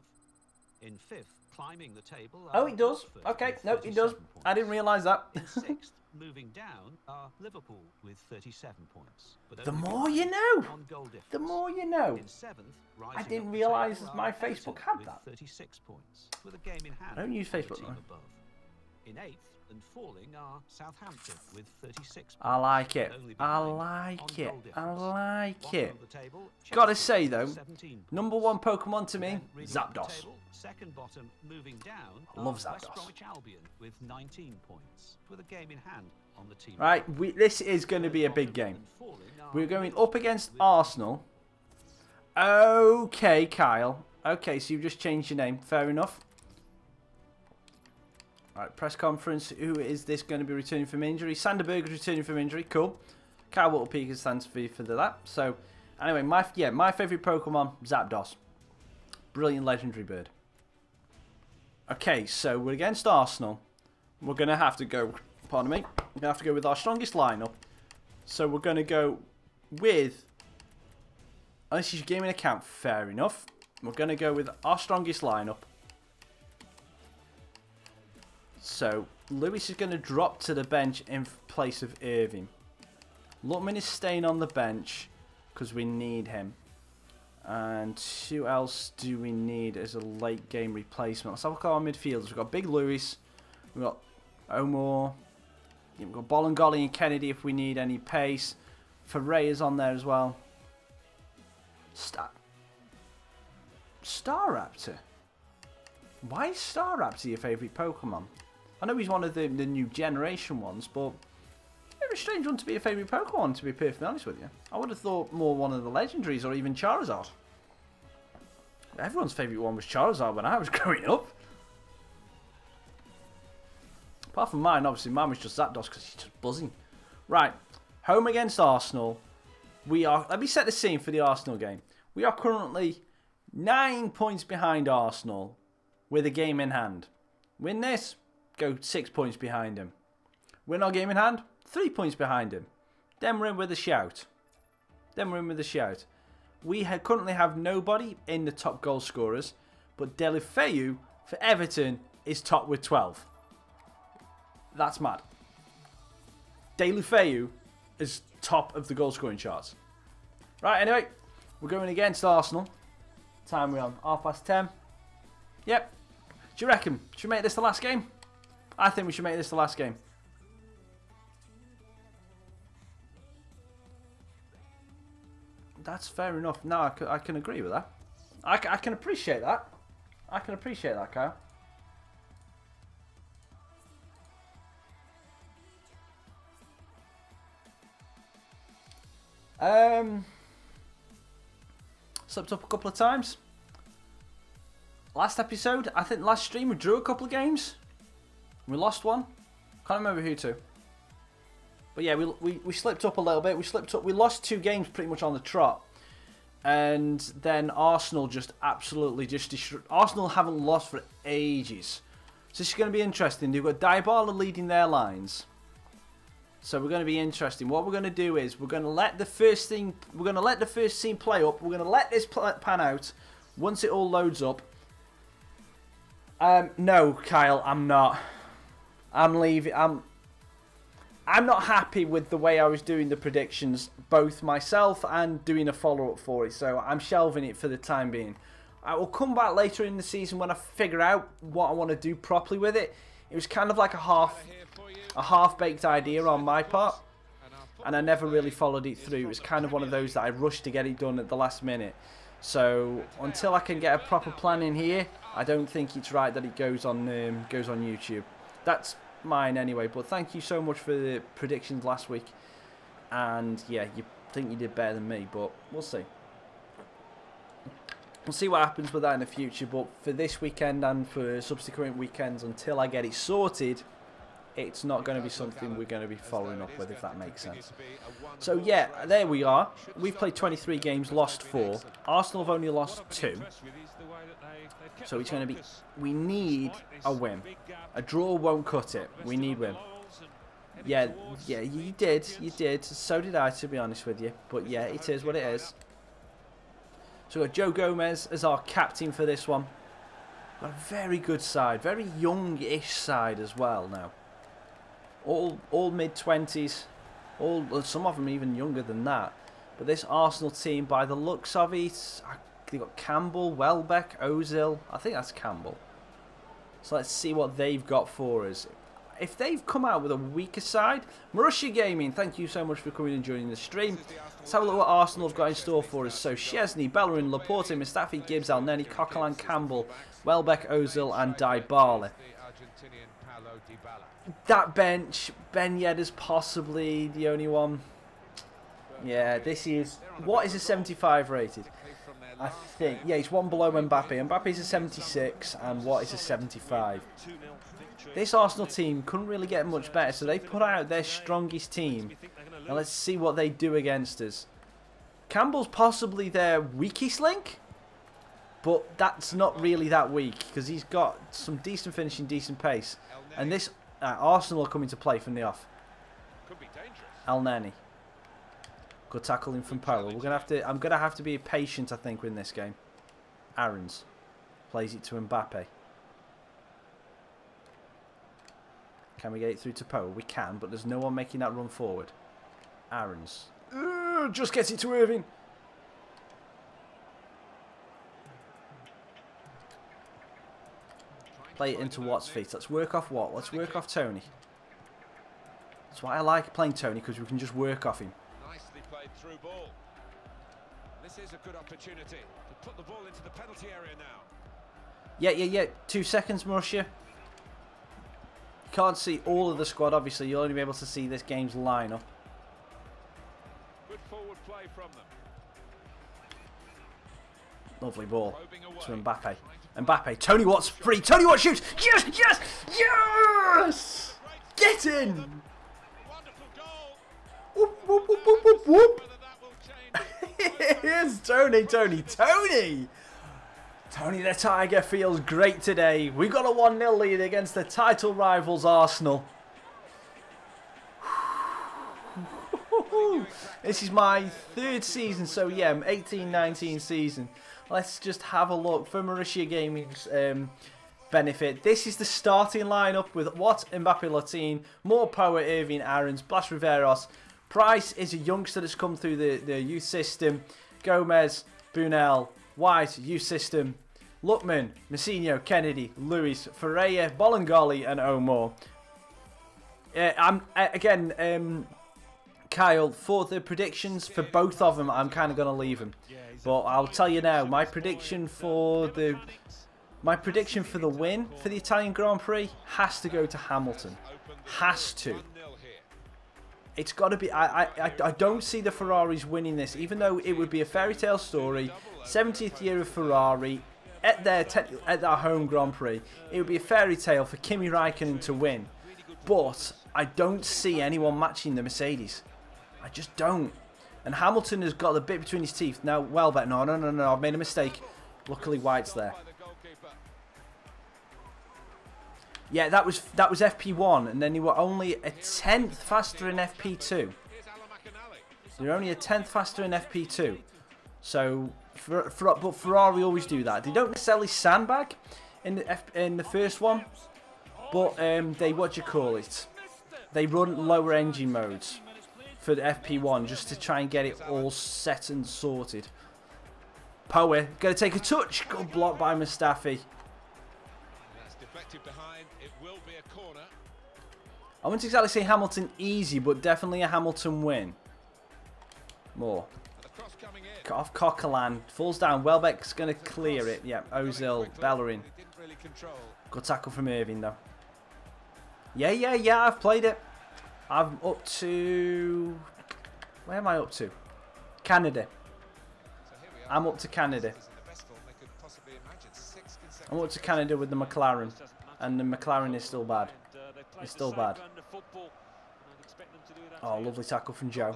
In fifth, climbing the table. Oh, it does. Watford Okay, with no, it 37 does. points. I didn't realise that. In sixth, moving down, are Liverpool with 37 points. But The only more you behind know. on goal difference. The more you know. In seventh, I rising didn't up the realise table my are Everton Facebook had with that. 36 points, with a game in hand. I don't use on the Facebook, team though. above. In eighth and falling are Southampton with 36 points. I like it. Only I behind like on it. goal I difference. like Bottom it. of the table, Gotta Chelsea say with though, 17 points. #1 Pokemon to me, Then reading up the Zapdos. table, second bottom, moving down. I love are West Zapdos. Bromwich Albion with 19 points, with a game in hand on the team. Right, this is going to be a big game. We're going up against Arsenal. Okay, Kyle. Okay, so you've just changed your name. Fair enough. Alright, press conference. Who is this going to be returning from injury? Sanderberg is returning from injury. Cool. Kyle Waterpeak stands for that. So, anyway, my favourite Pokemon, Zapdos. Brilliant legendary bird. Okay, so we're against Arsenal. We're going to have to go, pardon me, we're going to have to go with our strongest lineup. So we're going to go with, unless you game in account, fair enough. We're going to go with our strongest lineup. So Lewis is going to drop to the bench in place of Irving. Lookman is staying on the bench because we need him. And who else do we need as a late game replacement? Let's have a look at our midfielders. We've got Big Lewis. We've got Omar. We've got Bolingoli and Kennedy if we need any pace. Ferreira's on there as well. Staraptor. Why is Staraptor your favourite Pokemon? I know he's one of the new generation ones, but very strange one to be a favourite Pokemon, to be perfectly honest with you. I would have thought more one of the legendaries or even Charizard. Everyone's favourite one was Charizard when I was growing up. Apart from mine, obviously mine was just Zapdos because he's just buzzing. Right, home against Arsenal. We are, let me set the scene for the Arsenal game. We are currently 9 points behind Arsenal with a game in hand. Win this, go 6 points behind him. Win our game in hand, 3 points behind him. Then we're in with a shout. We currently have nobody in the top goal scorers, but Delifeu for Everton is top with 12. That's mad. Deulofeu is top of the goal scoring charts. Right, anyway, we're going against Arsenal. Time we're on 10:30. Yep. Do you reckon? Should we make this the last game? I think we should make this the last game. That's fair enough. No, I can agree with that. I can appreciate that. I can appreciate that, Kyle. Slipped up a couple of times. Last episode, I think last stream we drew a couple of games. We lost one. Can't remember who to. But yeah, we slipped up a little bit. We slipped up. We lost 2 games pretty much on the trot. And then Arsenal just absolutely just destroyed. Arsenal haven't lost for ages. So this is going to be interesting. They've got Dybala leading their lines. So we're going to be interesting. What we're going to do is we're going to let the first team play up. We're going to let this pan out. Once it all loads up. No, Kyle, I'm not. I'm leaving. I'm not happy with the way I was doing the predictions, both myself and doing a follow-up for it. So I'm shelving it for the time being. I will come back later in the season when I figure out what I want to do properly with it. It was kind of like a half-baked idea on my part, and I never really followed it through. It was kind of one of those that I rushed to get it done at the last minute. So until I can get a proper plan in here, I don't think it's right that it goes on YouTube. That's mine anyway. But thank you so much for the predictions last week, and yeah, you think you did better than me, but we'll see. We'll see what happens with that in the future, but for this weekend and for subsequent weekends, until I get it sorted, it's not going to be something we're going to be following up with, if that makes sense. So yeah, there we are. We've played 23 games, lost 4. Arsenal have only lost 2. So it's going to be, we need a win. A draw won't cut it. We need win. Yeah, you did. So did I, to be honest with you. But yeah, it is what it is. So we've got Joe Gomez as our captain for this one. Got a very good side, very young-ish side as well now. All mid-20s, some of them even younger than that. But this Arsenal team, by the looks of it, they've got Campbell, Welbeck, Ozil. I think that's Campbell. So let's see what they've got for us. If they've come out with a weaker side, Marussia Gaming, thank you so much for coming and joining the stream. Let's have a look what Arsenal have got in store for us. So Szczesny, Bellerin, Laporte, Mustafi, Gibbs, Elneny, Coquelin, Campbell, Welbeck, Ozil and Dybala. That bench, Ben Yedder's possibly the only one. Yeah, this is... What is a 75 rated? I think... Yeah, he's one below Mbappe. Mbappe's a 76 and what is a 75? This Arsenal team couldn't really get much better, so they put out their strongest team. Now let's see what they do against us. Campbell's possibly their weakest link, but that's not really that weak because he's got some decent finishing, decent pace. And this Arsenal are coming to play from the off. Elneny. Good tackle in from Powell. I'm gonna have to be patient, I think, in this game. Aarons plays it to Mbappe. Can we get it through to Powell? We can, but there's no one making that run forward. Aarons. Just gets it to Irving. Play it into Watt's feet. Let's work off Watt. Let's work off Tony. That's why I like playing Tony, because we can just work off him. Nicely played through ball. This is a good opportunity to put the ball into the penalty area now. Yeah. 2 seconds, Marussia. You can't see all of the squad, obviously. You'll only be able to see this game's lineup. Good forward play from them. Lovely ball to Mbappe. Mbappe, Tony Watt's free. Tony Watt shoots. Yes, yes, yes! Get in! Wonderful goal. Whoop, whoop, whoop, whoop, whoop, whoop. Here's Tony. Tony the Tiger feels great today. We got a 1-0 lead against the title rivals Arsenal. This is my 3rd season, so yeah, 18-19 season. Let's just have a look for Marussia Gaming's benefit. This is the starting lineup with Watt, Mbappe, Latin, Moore, Power, Irving, Aarons, Blas Riveros. Price is a youngster that's come through the youth system. Gomez, Bunel, White, youth system. Lookman, Messinho, Kennedy, Lewis, Ferreira, Bolingoli, and Omar. Kyle, for the predictions for both of them, I'm kind of going to leave them. But I'll tell you now, my prediction for the win for the Italian Grand Prix has to go to Hamilton. Has to. It's got to be. I don't see the Ferraris winning this, even though it would be a fairy tale story. 70th year of Ferrari at their home Grand Prix. It would be a fairy tale for Kimi Räikkönen to win. But I don't see anyone matching the Mercedes. I just don't. And Hamilton has got the bit between his teeth. Now, Welbeck, no, I've made a mistake. Luckily, White's there. Yeah, that was FP1, and then you were only a 10th faster in FP2. You're only a 10th faster in FP2. So, but Ferrari always do that. They don't necessarily sandbag in the first one, but they they run lower engine modes for the FP1 just to try and get it all set and sorted. Power going to take a touch. Good block by Mustafi. That's deflected behind. It will be a corner. I wouldn't exactly say Hamilton easy, but definitely a Hamilton win. More. Cut off Coquelin. Falls down. Welbeck's going to clear it. Yeah, Ozil, Bellerin. Good tackle from Irving, though. Yeah, I've played it. I'm up to... Where am I up to? Canada. I'm up to Canada. I'm up to Canada with the McLaren. And the McLaren is still bad. It's still bad. Oh, lovely tackle from Joe.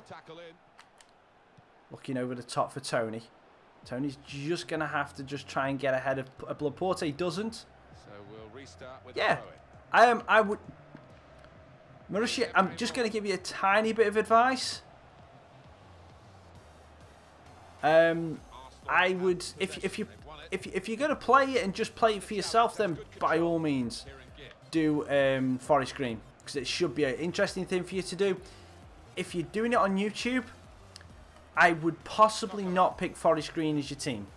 Looking over the top for Tony. Tony's just going to have to just try and get ahead of Laporte. He doesn't. Yeah. I would... Mauricio, I'm just going to give you a tiny bit of advice. I would, if you're going to play it and just play it for yourself, then by all means do Forest Green, because it should be an interesting thing for you to do. If you're doing it on YouTube, I would possibly not pick Forest Green as your team.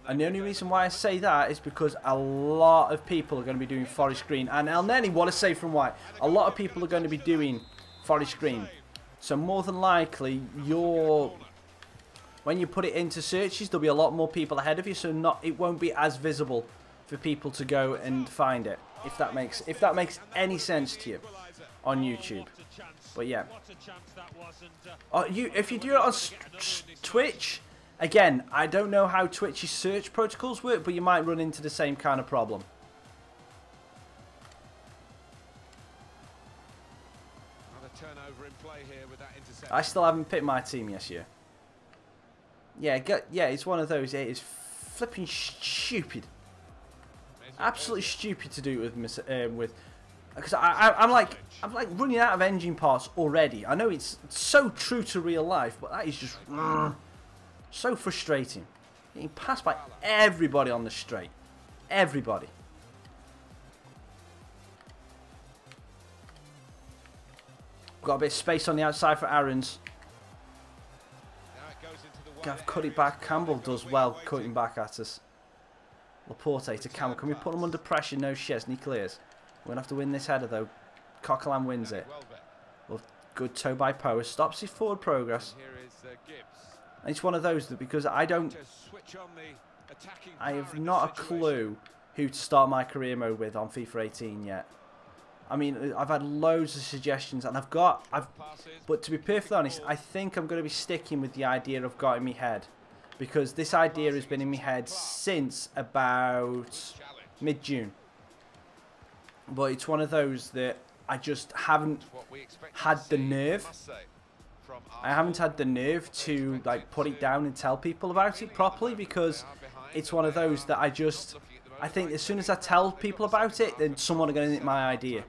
And the only reason why I say that is because a lot of people are going to be doing Forest Green. And El Neni, what a save from White. A lot of people are going to be doing Forest Green. So more than likely, when you put it into searches, there'll be a lot more people ahead of you. So it won't be as visible for people to go and find it. If that makes any sense to you on YouTube. But yeah. If you do it on Twitch... Again, I don't know how Twitch's search protocols work, but you might run into the same kind of problem. Turnover in play here with that interception. I still haven't picked my team yes year. Yeah, it's one of those. It is flipping stupid, absolutely stupid to do it with, because I'm like running out of engine parts already. I know it's so true to real life, but that is just. So frustrating. Getting passed by everybody on the straight. Everybody. Got a bit of space on the outside for Aarons. Gav cut it back. Campbell does well cutting back at us. Laporte to Campbell. Can we put him under pressure? No, Chesney clears. We're going to have to win this header though. Coquelin wins it. Well, good toe by Power. Stops his forward progress. And it's one of those that because I have not a clue who to start my career mode with on FIFA 18 yet. I mean, I've had loads of suggestions, and but to be perfectly honest, I think I'm going to be sticking with the idea of got in my head, because this idea has been in my head since about mid-June. But it's one of those that I just haven't had the nerve. I haven't had the nerve to put it down and tell people about it properly, because it's one of those that I think as soon as I tell people about it, then someone are going to nick my idea.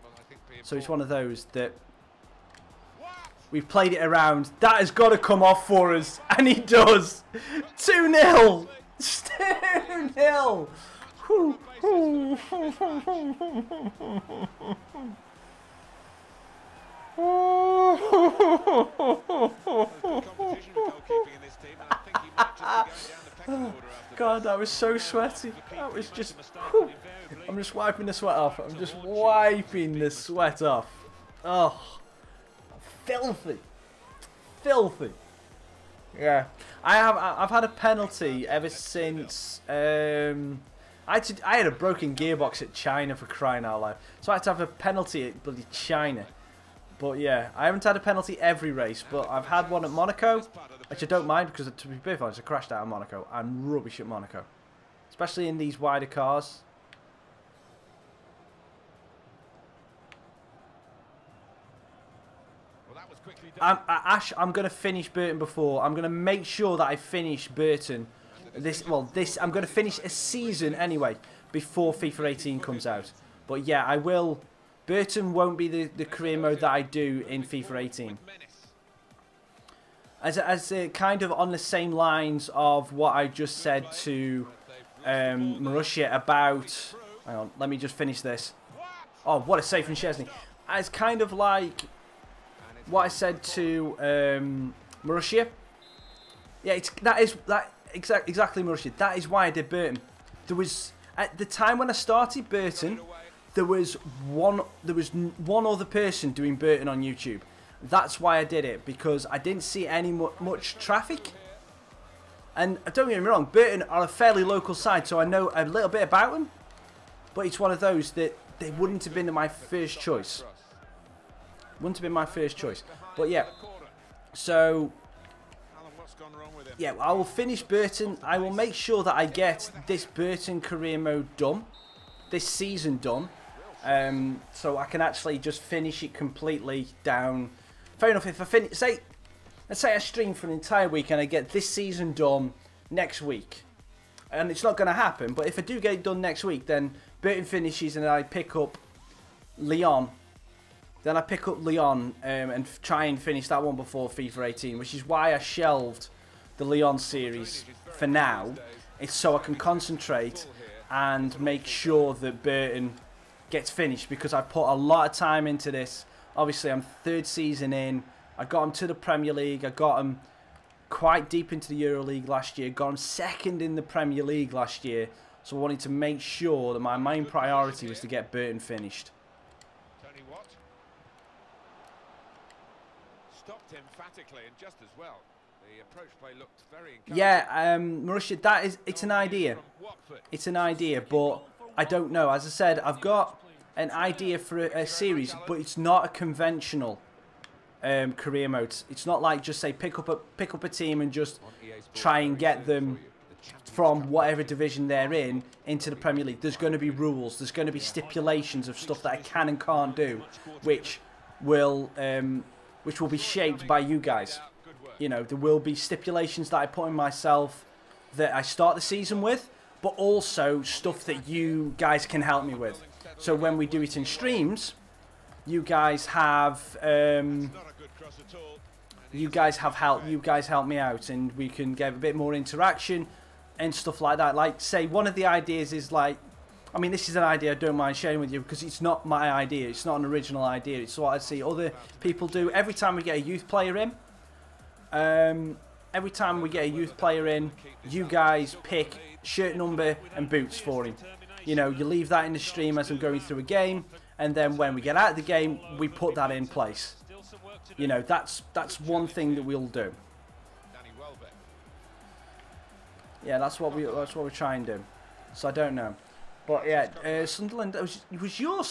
So it's one of those that we've played it around. That has got to come off for us, and he does. 2-0. 2-0. God, that was so sweaty. That was just... Whew. I'm just wiping the sweat off. I'm just wiping the sweat off. Oh, filthy. Filthy. Yeah. I've had a penalty ever since... I had a broken gearbox at China, for crying out loud. So I had to have a penalty at bloody China. But yeah, I haven't had a penalty every race, but I've had one at Monaco, which I don't mind because, to be perfectly honest, I crashed out of Monaco. I'm rubbish at Monaco, especially in these wider cars. I'm going to finish Burton before. I'm going to make sure that I finish Burton. I'm going to finish a season anyway before FIFA 18 comes out. But yeah, I will. Burton won't be the career mode that I do in FIFA 18. As kind of on the same lines of what I just said to Marussia about... Hang on, let me just finish this. Oh, what a save from Szczesny. As kind of like what I said to Marussia. Yeah, exactly Marussia. That is why I did Burton. There was, at the time when I started Burton, there was one other person doing Burton on YouTube. That's why I did it, because I didn't see any much traffic. And don't get me wrong, Burton are a fairly local side, so I know a little bit about them. But it's one of those that they wouldn't have been my first choice. Wouldn't have been my first choice. But yeah, so yeah, I will finish Burton. I will make sure that I get this Burton career mode done, this season done. So I can actually just finish it completely down. Fair enough, if I finish, let's say I stream for an entire week and I get this season done next week. And it's not going to happen, but if I do get it done next week, then Burton finishes and I pick up Lyon. Then I pick up Lyon and try and finish that one before FIFA 18, which is why I shelved the Lyon series for now. It's so I can concentrate and make sure that Burton gets finished, because I put a lot of time into this. Obviously, I'm third season in. I got him to the Premier League. I got him quite deep into the Euro League last year. Got him second in the Premier League last year. So I wanted to make sure that my main priority was to get Burton finished. Tony Watt stopped emphatically and just as well. The approach play looked very encouraging. Yeah, Marussia, it's an idea. It's an idea, but I don't know. As I said, I've got an idea for a series, but it's not a conventional career mode. It's not like just say pick up a team and just try and get them from whatever division they're in into the Premier League. There's going to be rules. There's going to be stipulations of stuff that I can and can't do, which will be shaped by you guys. You know, there will be stipulations that I put in myself that I start the season with, but also stuff that you guys can help me with. So when we do it in streams, you guys have help me out, and we can get a bit more interaction and stuff like that. Like, say, one of the ideas is like, I mean, this is an idea I don't mind sharing with you because it's not my idea. It's not an original idea. It's what I see other people do. Every time we get a youth player in, you guys pick shirt number and boots for him. You know, you leave that in the stream as I'm going through a game, and then when we get out of the game, we put that in place. You know, that's one thing that we'll do. Yeah, that's what we try and do. So I don't know, but yeah, Sunderland. Was your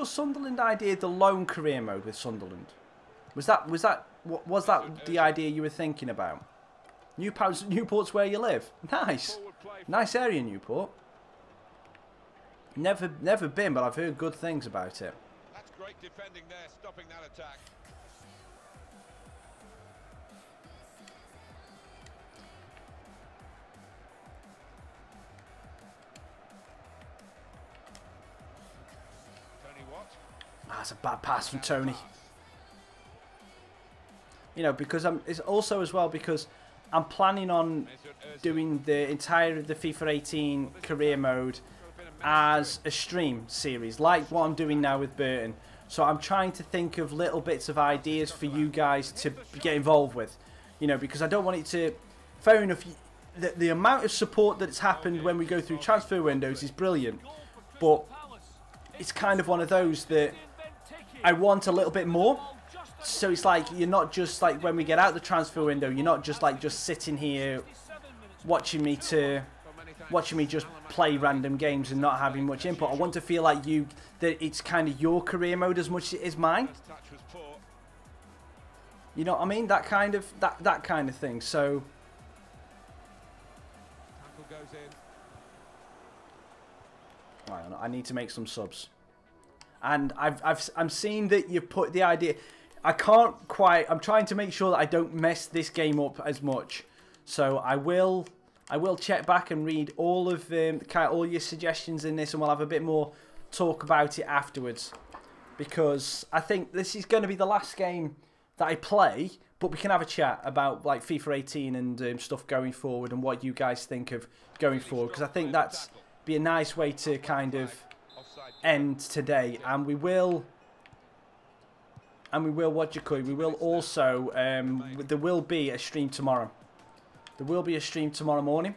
Sunderland idea the lone career mode with Sunderland? Was that the idea you were thinking about? Newport's where you live. Nice area, Newport. Never been, but I've heard good things about it. That's great defending there, stopping that attack. Tony Watt. That's a bad pass from Tony. You know, because it's also as well because I'm planning on doing the entire of the FIFA 18 career mode as a stream series, like what I'm doing now with Burton. So I'm trying to think of little bits of ideas for you guys to get involved with, you know, because I don't want it to. Fair enough, the amount of support that's happened when we go through transfer windows is brilliant, but it's kind of one of those that I want a little bit more. So it's like you're not just like when we get out the transfer window, you're not just like just sitting here watching me just play random games and not having much input. I want to feel like that it's kind of your career mode as much as it is mine. You know what I mean? That kind of thing. So I need to make some subs. And I'm seeing that you've put the idea. I can't quite. I'm trying to make sure that I don't mess this game up as much. So I will check back and read all of all your suggestions in this, and we'll have a bit more talk about it afterwards. Because I think this is going to be the last game that I play, but we can have a chat about like FIFA 18 and stuff going forward, and what you guys think of going forward. Because I think that's be a nice way to kind of end today, and we will. What you could. We will also. There will be a stream tomorrow. There will be a stream tomorrow morning,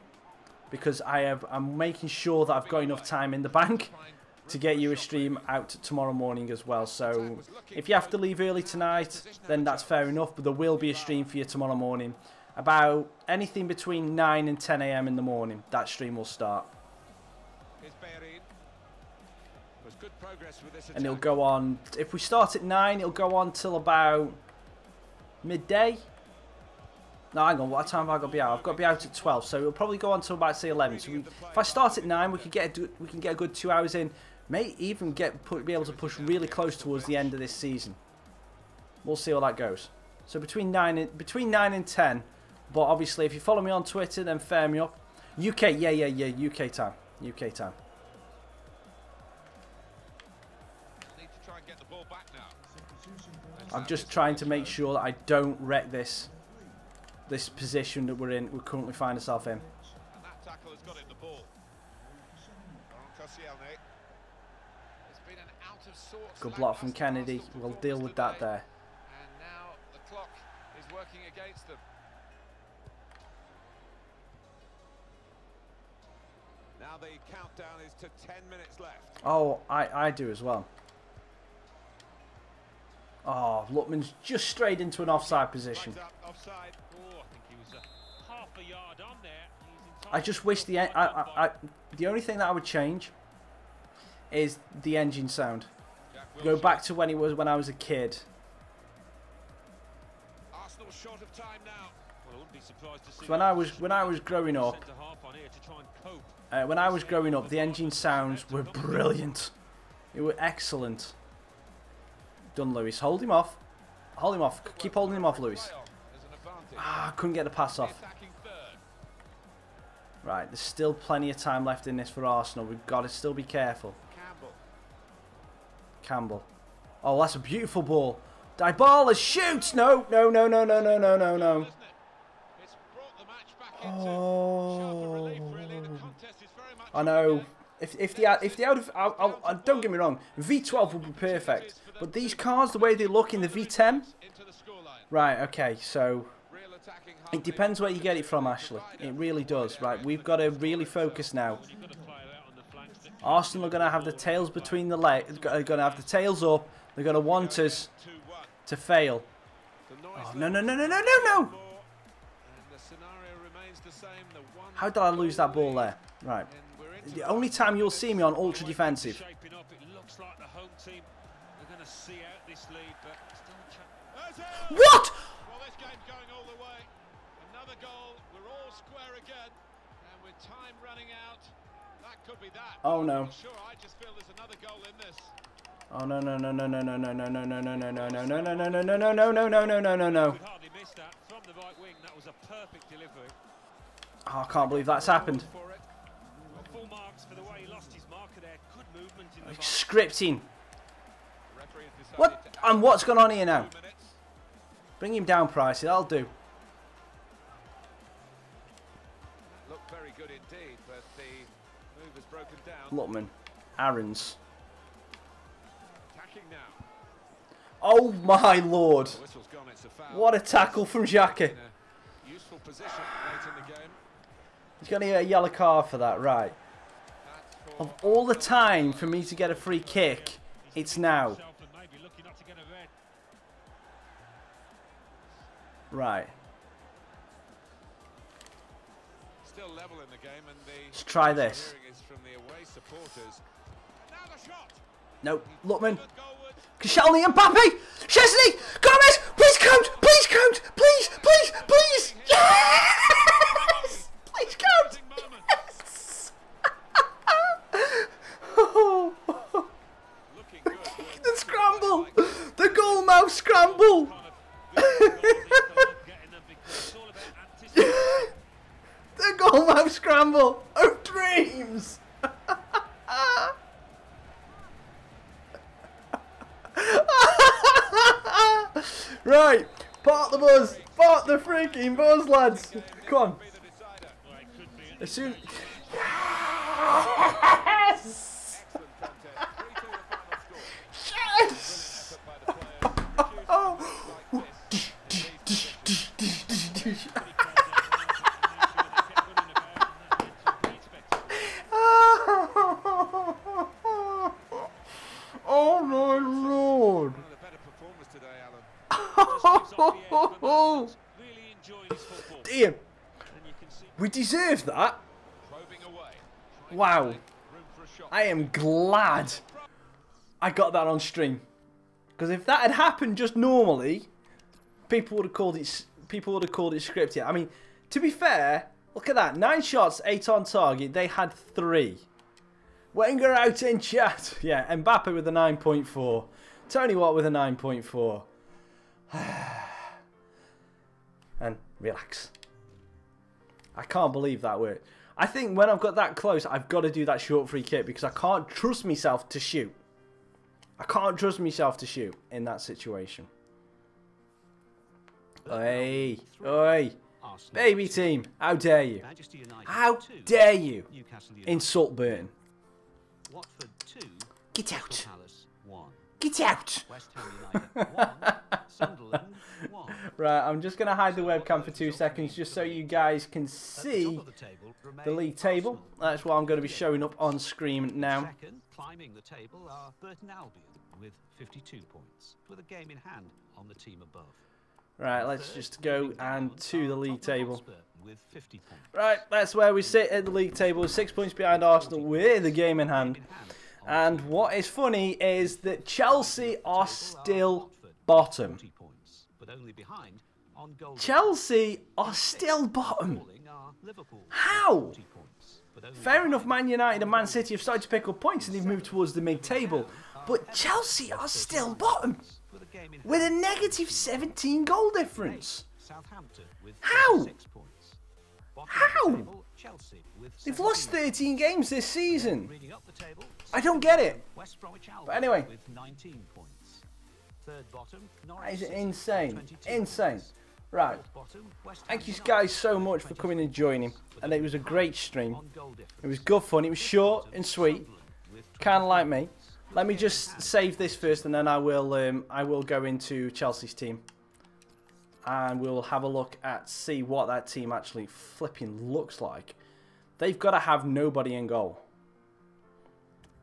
because I'm making sure that I've got enough time in the bank to get you a stream out tomorrow morning as well. So if you have to leave early tonight, then that's fair enough. But there will be a stream for you tomorrow morning, about anything between 9 and 10 AM in the morning. That stream will start. And it'll go on, if we start at 9, it'll go on till about midday. No, hang on, what time have I got to be out? I've got to be out at 12, so it'll probably go on till about, say, 11. So if I start at 9, we can get a good 2 hours in. May even be able to push really close towards the end of this season. We'll see how that goes. So between 9 and 10. But obviously, if you follow me on Twitter, then fare me up. UK, yeah, UK time. UK time. I'm just trying to make sure that I don't wreck this position that we currently find ourselves in. Good block from Kennedy. We'll deal with that there. And now the clock is working against them. Now the countdown is to 10 minutes left. Oh, I do as well. Oh, Luckman's just strayed into an offside position. I just wish the only thing that I would change is the engine sound. Go back to when I was a kid. When I was growing up, the engine sounds were brilliant. They were excellent. Done, Lewis. Hold him off. Hold him off. Keep holding him off, Lewis. Ah, couldn't get the pass off. Right, there's still plenty of time left in this for Arsenal. We've got to still be careful. Campbell. Oh, that's a beautiful ball. Dybala shoots! No. Oh. I know. If they out of, don't get me wrong, V12 would be perfect. But these cars, the way they look in the V10, right? Okay, so it depends where you get it from, Ashley. It really does. Right, we've got to really focus now. Arsenal are going to have the tails between the legs. Are going to have the tails up. They're going to want us to fail. Oh, no! How did I lose that ball there? Right. The only time you'll see me on ultra defensive. What? Well, this game's going all the way. Another goal. We're all square again, and with time running out, that could be that. Oh no. Sure, I just feel there's another goal in this. Oh no. Oh, I can't believe that's happened. Scripting. What? And what's going on here now? Bring him down, Pricey. That'll do. good indeed, but the move has broken down. Lookman. Aarons. Attacking now. Oh my lord. The whistle's gone, it's a foul. What a tackle from Xhaka. In a useful position late in the game. He's going to get a yellow card for that, right. Of all the time for me to get a free kick, it's now. Right. Still level in the game, and Let's try this. is from the away supporters. Now the shot. No, Lookman. Koscielny and Mbappe. Szczesny. Gomez. Please count. Please count. Please. Please. Please. Yes. Please count. Yes. Looking good. The scramble. The goal mouth scramble. The goal mouth scramble of dreams. Right, park the buzz, park the freaking buzz, lads. Come on. As soon. Yes. Yes. Oh my lord. One of the better performers today, Alan. Dear, we deserve that. Probing away. Wow, Room for a shot. I am glad I got that on stream, because if that had happened just normally, people would have called it scripted. I mean, to be fair, look at that, 9 shots, 8 on target. They had 3. Wenger out in chat. Yeah, Mbappe with a 9.4. Tony Watt with a 9.4. And relax. I can't believe that worked. I think when I've got that close, I've got to do that short free kick because I can't trust myself to shoot. I can't trust myself to shoot in that situation. Oi, oi. Baby team, how dare you? How dare you insult Burton? Watford 2, Get out. Crystal Palace 1. Get out. West Ham United 1, Sunderland 1. Right, I'm just going to hide the webcam for 2 seconds just so you guys can see the league table. That's what I'm going to be showing up on screen now. Second, climbing the table are Burton Albion with 52 points, with a game in hand on the team above. Right, let's just go and to the league table. With 50 points. Right, that's where we sit at the league table, 6 points behind Arsenal with the game in hand. And what is funny is that Chelsea are still bottom. Chelsea are still bottom. How? Fair enough, Man United and Man City have started to pick up points and they've moved towards the mid-table. But Chelsea are still bottom with a negative 17 goal difference. How? How? They've lost 13 games this season. I don't get it. But anyway, that is insane. Insane. Right. Thank you guys so much for coming and joining. And it was a great stream. It was good fun. It was short and sweet. Kind of like me. Let me just save this first and then I will go into Chelsea's team. And we'll have a look at see what that team actually flipping looks like. They've got to have nobody in goal.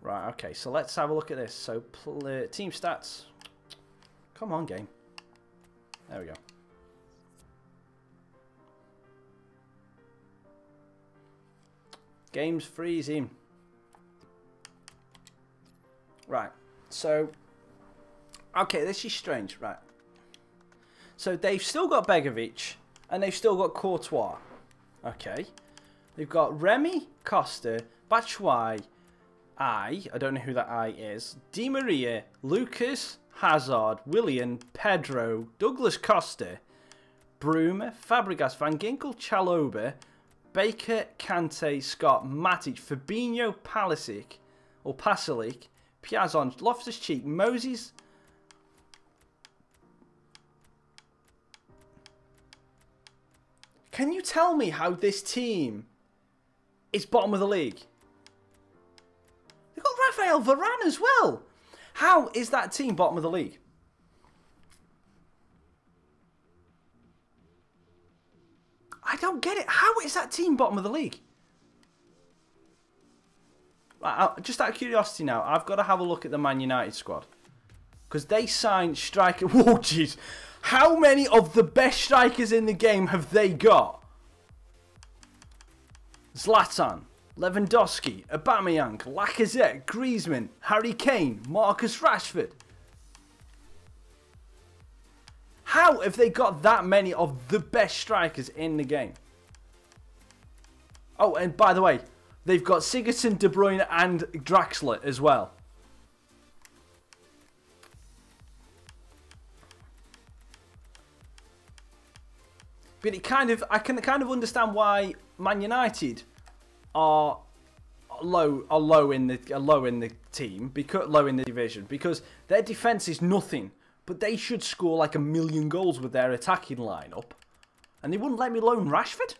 Right, okay, so let's have a look at this. So, team stats. Come on, game. There we go. Game's freezing. Right, so... Okay, this is strange, right. So they've still got Begovic and they've still got Courtois. Okay. They've got Remy, Costa, Batshuayi, I don't know who that I is, Di Maria, Lucas, Hazard, Willian, Pedro, Douglas Costa, Broom, Fabregas, Van Ginkel, Chalobah, Baker, Kante, Scott, Matic, Fabinho, Pasalic, Piazon, Loftus-Cheek, Moses. Can you tell me how this team is bottom of the league. They've got Rafael Varane as well. How is that team bottom of the league? I don't get it. How is that team bottom of the league? Just out of curiosity now, I've got to have a look at the Man United squad. Because they signed striker... Whoa, jeez. How many of the best strikers in the game have they got? Zlatan, Lewandowski, Aubameyang, Lacazette, Griezmann, Harry Kane, Marcus Rashford. How have they got that many of the best strikers in the game? Oh, and by the way, they've got Sigurdsson, De Bruyne and Draxler as well. But I can kind of understand why Man United are low in the team, because low in the division, because their defense is nothing. But they should score like 1 million goals with their attacking lineup, and they wouldn't let me loan Rashford.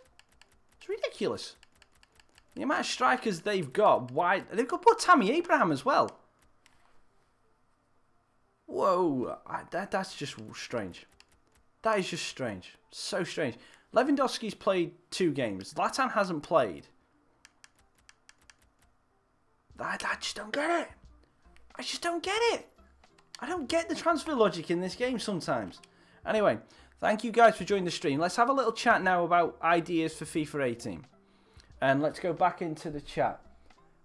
It's ridiculous. The amount of strikers they've got. Why they've got poor Tammy Abraham as well. Whoa, that's just strange. That is just strange. So strange. Lewandowski's played 2 games. Zlatan hasn't played. I just don't get it. I just don't get it. I don't get the transfer logic in this game sometimes. Anyway, thank you guys for joining the stream. Let's have a little chat now about ideas for FIFA 18. And let's go back into the chat.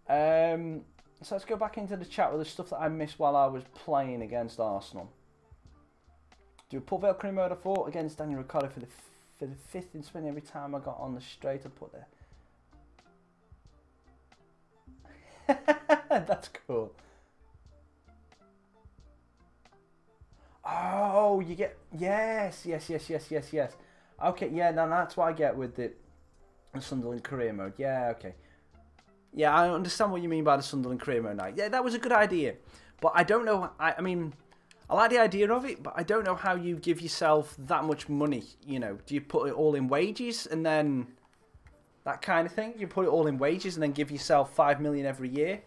So let's go back into the chat with the stuff that I missed while I was playing against Arsenal. Do a Paul Valkyrie mode. I fought against Daniel Ricciardo for the 5th in spin. Every time I got on the straight, I put there. That's cool. Oh, you get... Yes. Okay, yeah, no, that's what I get with the Sunderland career mode. Yeah, okay. Yeah, I understand what you mean by the Sunderland career mode now. Yeah, that was a good idea. But I don't know... I mean, I like the idea of it, but I don't know how you give yourself that much money. You know, do you put it all in wages and then... That kind of thing? You put it all in wages and then give yourself 5 million every year?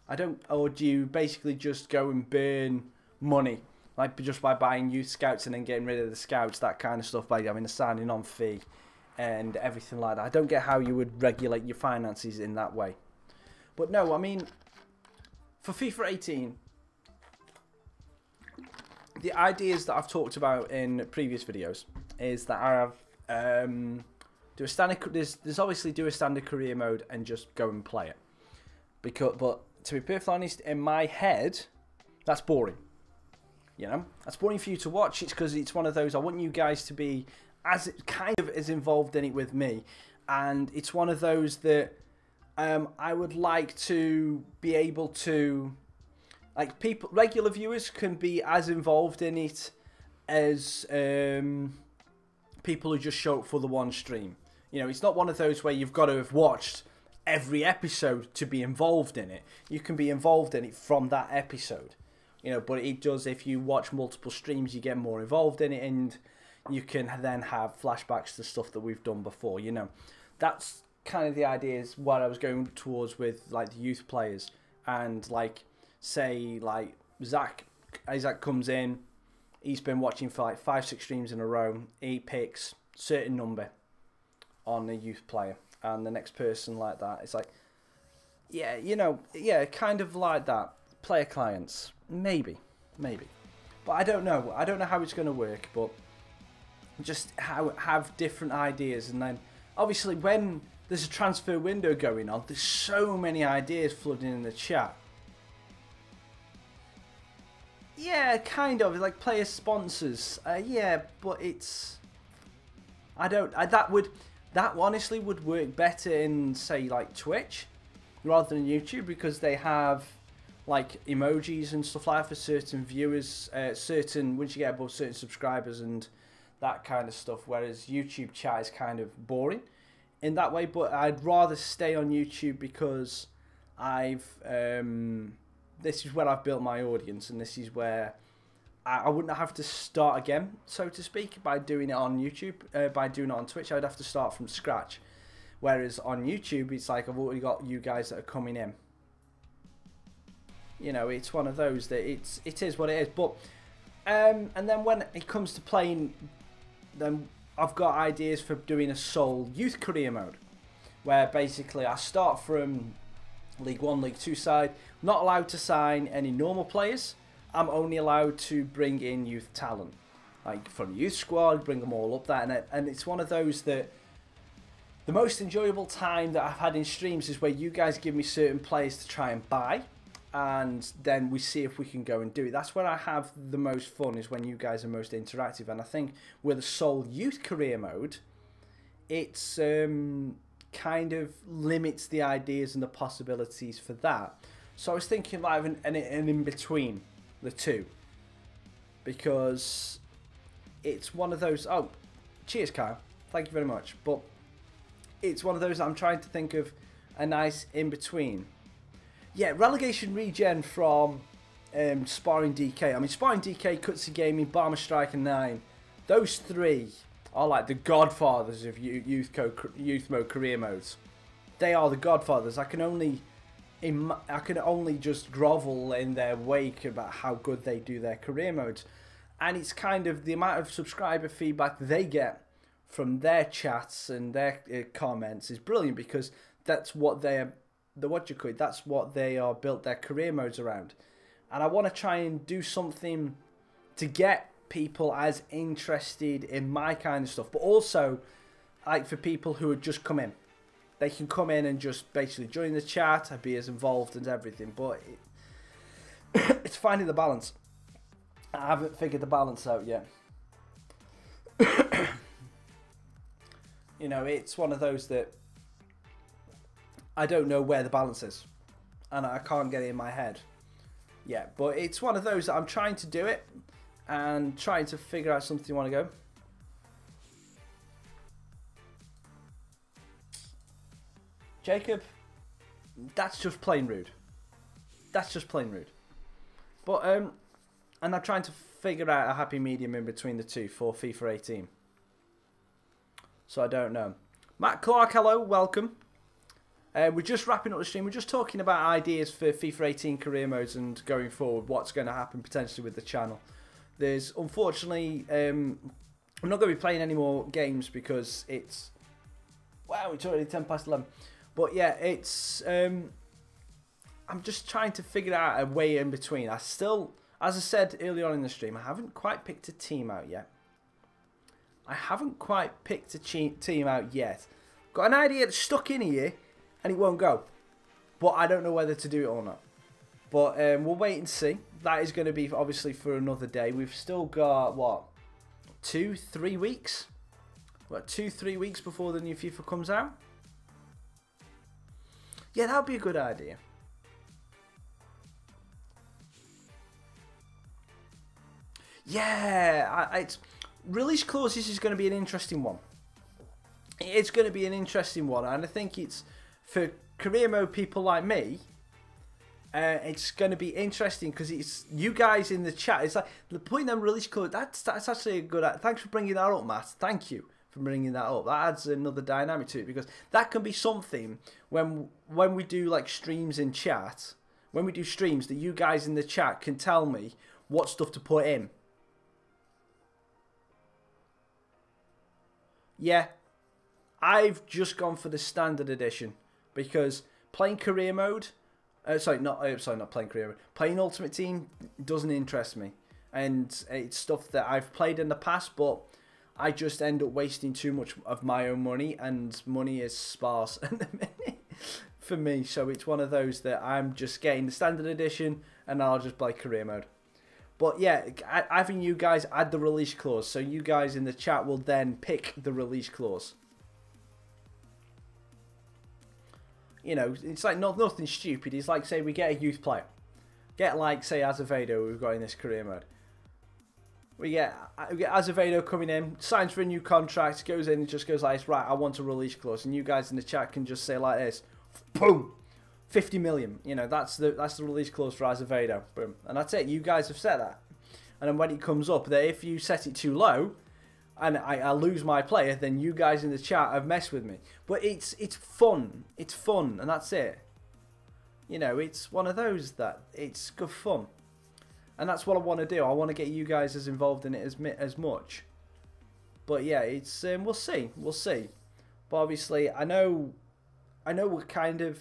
I don't... Or do you basically just go and burn money? Like just by buying youth scouts and then getting rid of the scouts, that kind of stuff, by having a signing on fee and everything like that. I don't get how you would regulate your finances in that way. But no, I mean, for FIFA 18, the ideas that I've talked about in previous videos is that I have do a standard. There's obviously do a standard career mode and just go and play it. But to be perfectly honest, in my head, that's boring. You know, that's boring for you to watch. It's because it's one of those, I want you guys to be as involved in it with me. And it's one of those that I would like to be able to, like, regular viewers can be as involved in it as people who just show up for the one stream. You know, it's not one of those where you've got to have watched every episode to be involved in it. You can be involved in it from that episode. You know, but it does, if you watch multiple streams, you get more involved in it, and you can then have flashbacks to stuff that we've done before, you know. That's kind of the idea, is what I was going towards with, like, the youth players. And, like, say, like, Isaac comes in, he's been watching for, like, 5-6 streams in a row, he picks a certain number on a youth player, and the next person like that, it's like, yeah, you know, yeah, kind of like that. Player clients. Maybe. But I don't know. I don't know how it's going to work, but just have different ideas. And then, obviously, when there's a transfer window going on, there's so many ideas flooding in the chat. Yeah, kind of. Like player sponsors. Yeah, but it's... That honestly would work better in, say, like Twitch rather than YouTube, because they have... like emojis and stuff like that for certain viewers, once you get above certain subscribers and that kind of stuff, whereas YouTube chat is kind of boring in that way. But I'd rather stay on YouTube because this is where I've built my audience, and this is where I wouldn't have to start again, so to speak, by doing it on YouTube, by doing it on Twitch. I'd have to start from scratch. Whereas on YouTube, it's like I've already got you guys that are coming in. You know, it's one of those that it is what it is. But and then when it comes to playing, then I've got ideas for doing a sole youth career mode, where basically I start from League 1, League 2 side, not allowed to sign any normal players. I'm only allowed to bring in youth talent, like from youth squad, bring them all up there, and it's one of those that the most enjoyable time that I've had in streams is where you guys give me certain players to try and buy, and then we see if we can go and do it. That's where I have the most fun, is when you guys are most interactive. And I think with a sole youth career mode, it's kind of limits the ideas and the possibilities for that. So I was thinking like an in between the two, because it's one of those. Oh, cheers, Kyle. Thank you very much. But it's one of those that I'm trying to think of a nice in between. Yeah, relegation regen from Sparring DK. I mean, Sparring DK, Cutsy Gaming, Barmer Striker 9. Those three are like the godfathers of youth mode career modes. They are the godfathers. I can only just grovel in their wake about how good they do their career modes. And it's kind of the amount of subscriber feedback they get from their chats and their comments is brilliant, because that's what they're that's what they are built their career modes around. And I want to try and do something to get people as interested in my kind of stuff, but also like for people who had just come in, they can come in and just basically join the chat and be as involved and everything. But it's finding the balance. I haven't figured the balance out yet. You know, it's one of those that I don't know where the balance is, and I can't get it in my head yet. But it's one of those that I'm trying to do it and trying to figure out something you want to go. Jacob, that's just plain rude. That's just plain rude. But and I'm trying to figure out a happy medium in between the two for FIFA 18. So I don't know. Matt Clark, hello, welcome. We're just wrapping up the stream. We're just talking about ideas for FIFA 18 career modes and going forward, what's going to happen potentially with the channel. There's, unfortunately, I'm not going to be playing any more games because it's, wow, it's already 10 past 11. But yeah, it's, I'm just trying to figure out a way in between. I still, as I said earlier on in the stream, I haven't quite picked a team out yet. Got an idea that's stuck in here and it won't go. But I don't know whether to do it or not. But we'll wait and see. That is going to be obviously for another day. We've still got, what, 2-3 weeks? What, 2-3 weeks before the new FIFA comes out? Yeah, that would be a good idea. Yeah, it's release clauses is going to be an interesting one. It's going to be an interesting one, and I think it's for career mode people like me. It's going to be interesting because it's you guys in the chat. It's like putting them release clauses. That's actually a good. Thanks for bringing that up, Matt. Thank you for bringing that up. That adds another dynamic to it, because that can be something when we do like streams in chat. When we do streams, that you guys in the chat can tell me what stuff to put in. Yeah, I've just gone for the standard edition because playing career mode, not playing career mode, playing Ultimate Team doesn't interest me, and it's stuff that I've played in the past, but I just end up wasting too much of my own money, and money is sparse at the minute for me. So it's one of those that I'm just getting the standard edition, and I'll just play career mode. But yeah, having you guys add the release clause, so you guys in the chat will then pick the release clause. You know, it's like nothing stupid. It's like, say we get a youth player, get like say Azevedo we've got in this career mode. We get Azevedo coming in, signs for a new contract, goes in and just goes like this, right, I want a release clause, and you guys in the chat can just say like this, boom. 50 million, you know, that's the release clause for Azevedo, boom, and that's it. You guys have set that, and then when it comes up, that if you set it too low, and I lose my player, then you guys in the chat have messed with me. But it's fun. It's fun, and that's it. You know, it's one of those that it's good fun. And that's what I want to do. I want to get you guys as involved in it as much. But yeah, it's we'll see. We'll see. But obviously, I know we're kind of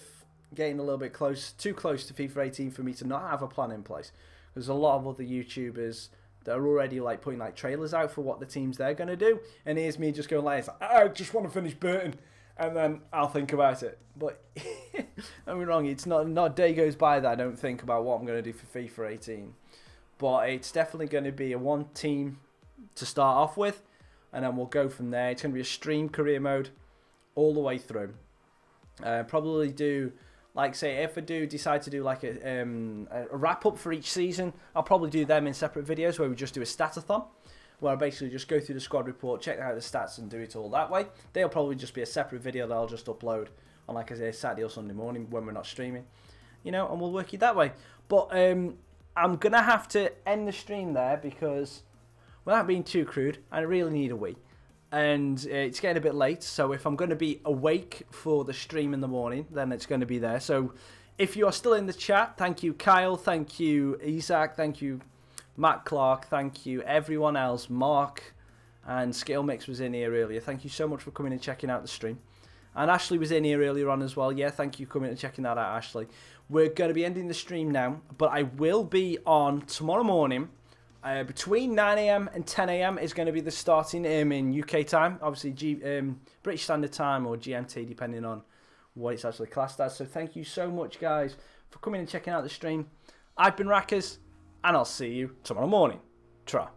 getting a little bit too close to FIFA 18 for me to not have a plan in place. There's a lot of other YouTubers that are already like putting like trailers out for what the teams they're going to do. And here's me just going like, I just want to finish Burton. And then I'll think about it. But don't be wrong, it's not a day goes by that I don't think about what I'm going to do for FIFA 18. But it's definitely going to be a one team to start off with. And then we'll go from there. It's going to be a stream career mode all the way through. Probably do, like say, if I do decide to do like a wrap up for each season, I'll probably do them in separate videos where we just do a statathon. Where I basically just go through the squad report, check out the stats and do it all that way. They'll probably just be a separate video that I'll just upload on like I say Saturday or Sunday morning when we're not streaming. You know, and we'll work it that way. But I'm going to have to end the stream there because without being too crude, I really need a wee. And it's getting a bit late, so if I'm going to be awake for the stream in the morning, then it's going to be there. So if you are still in the chat, thank you Kyle, thank you Isaac, thank you Matt Clark, thank you everyone else, Mark and Skill Mix was in here earlier. Thank you so much for coming and checking out the stream. And Ashley was in here earlier on as well. Yeah, thank you for coming and checking that out, Ashley. We're going to be ending the stream now, but I will be on tomorrow morning. Between 9 AM and 10 AM is going to be the starting in UK time. Obviously, British Standard Time or GMT, depending on what it's actually classed as. So thank you so much, guys, for coming and checking out the stream. I've been Raccas, and I'll see you tomorrow morning. Tra.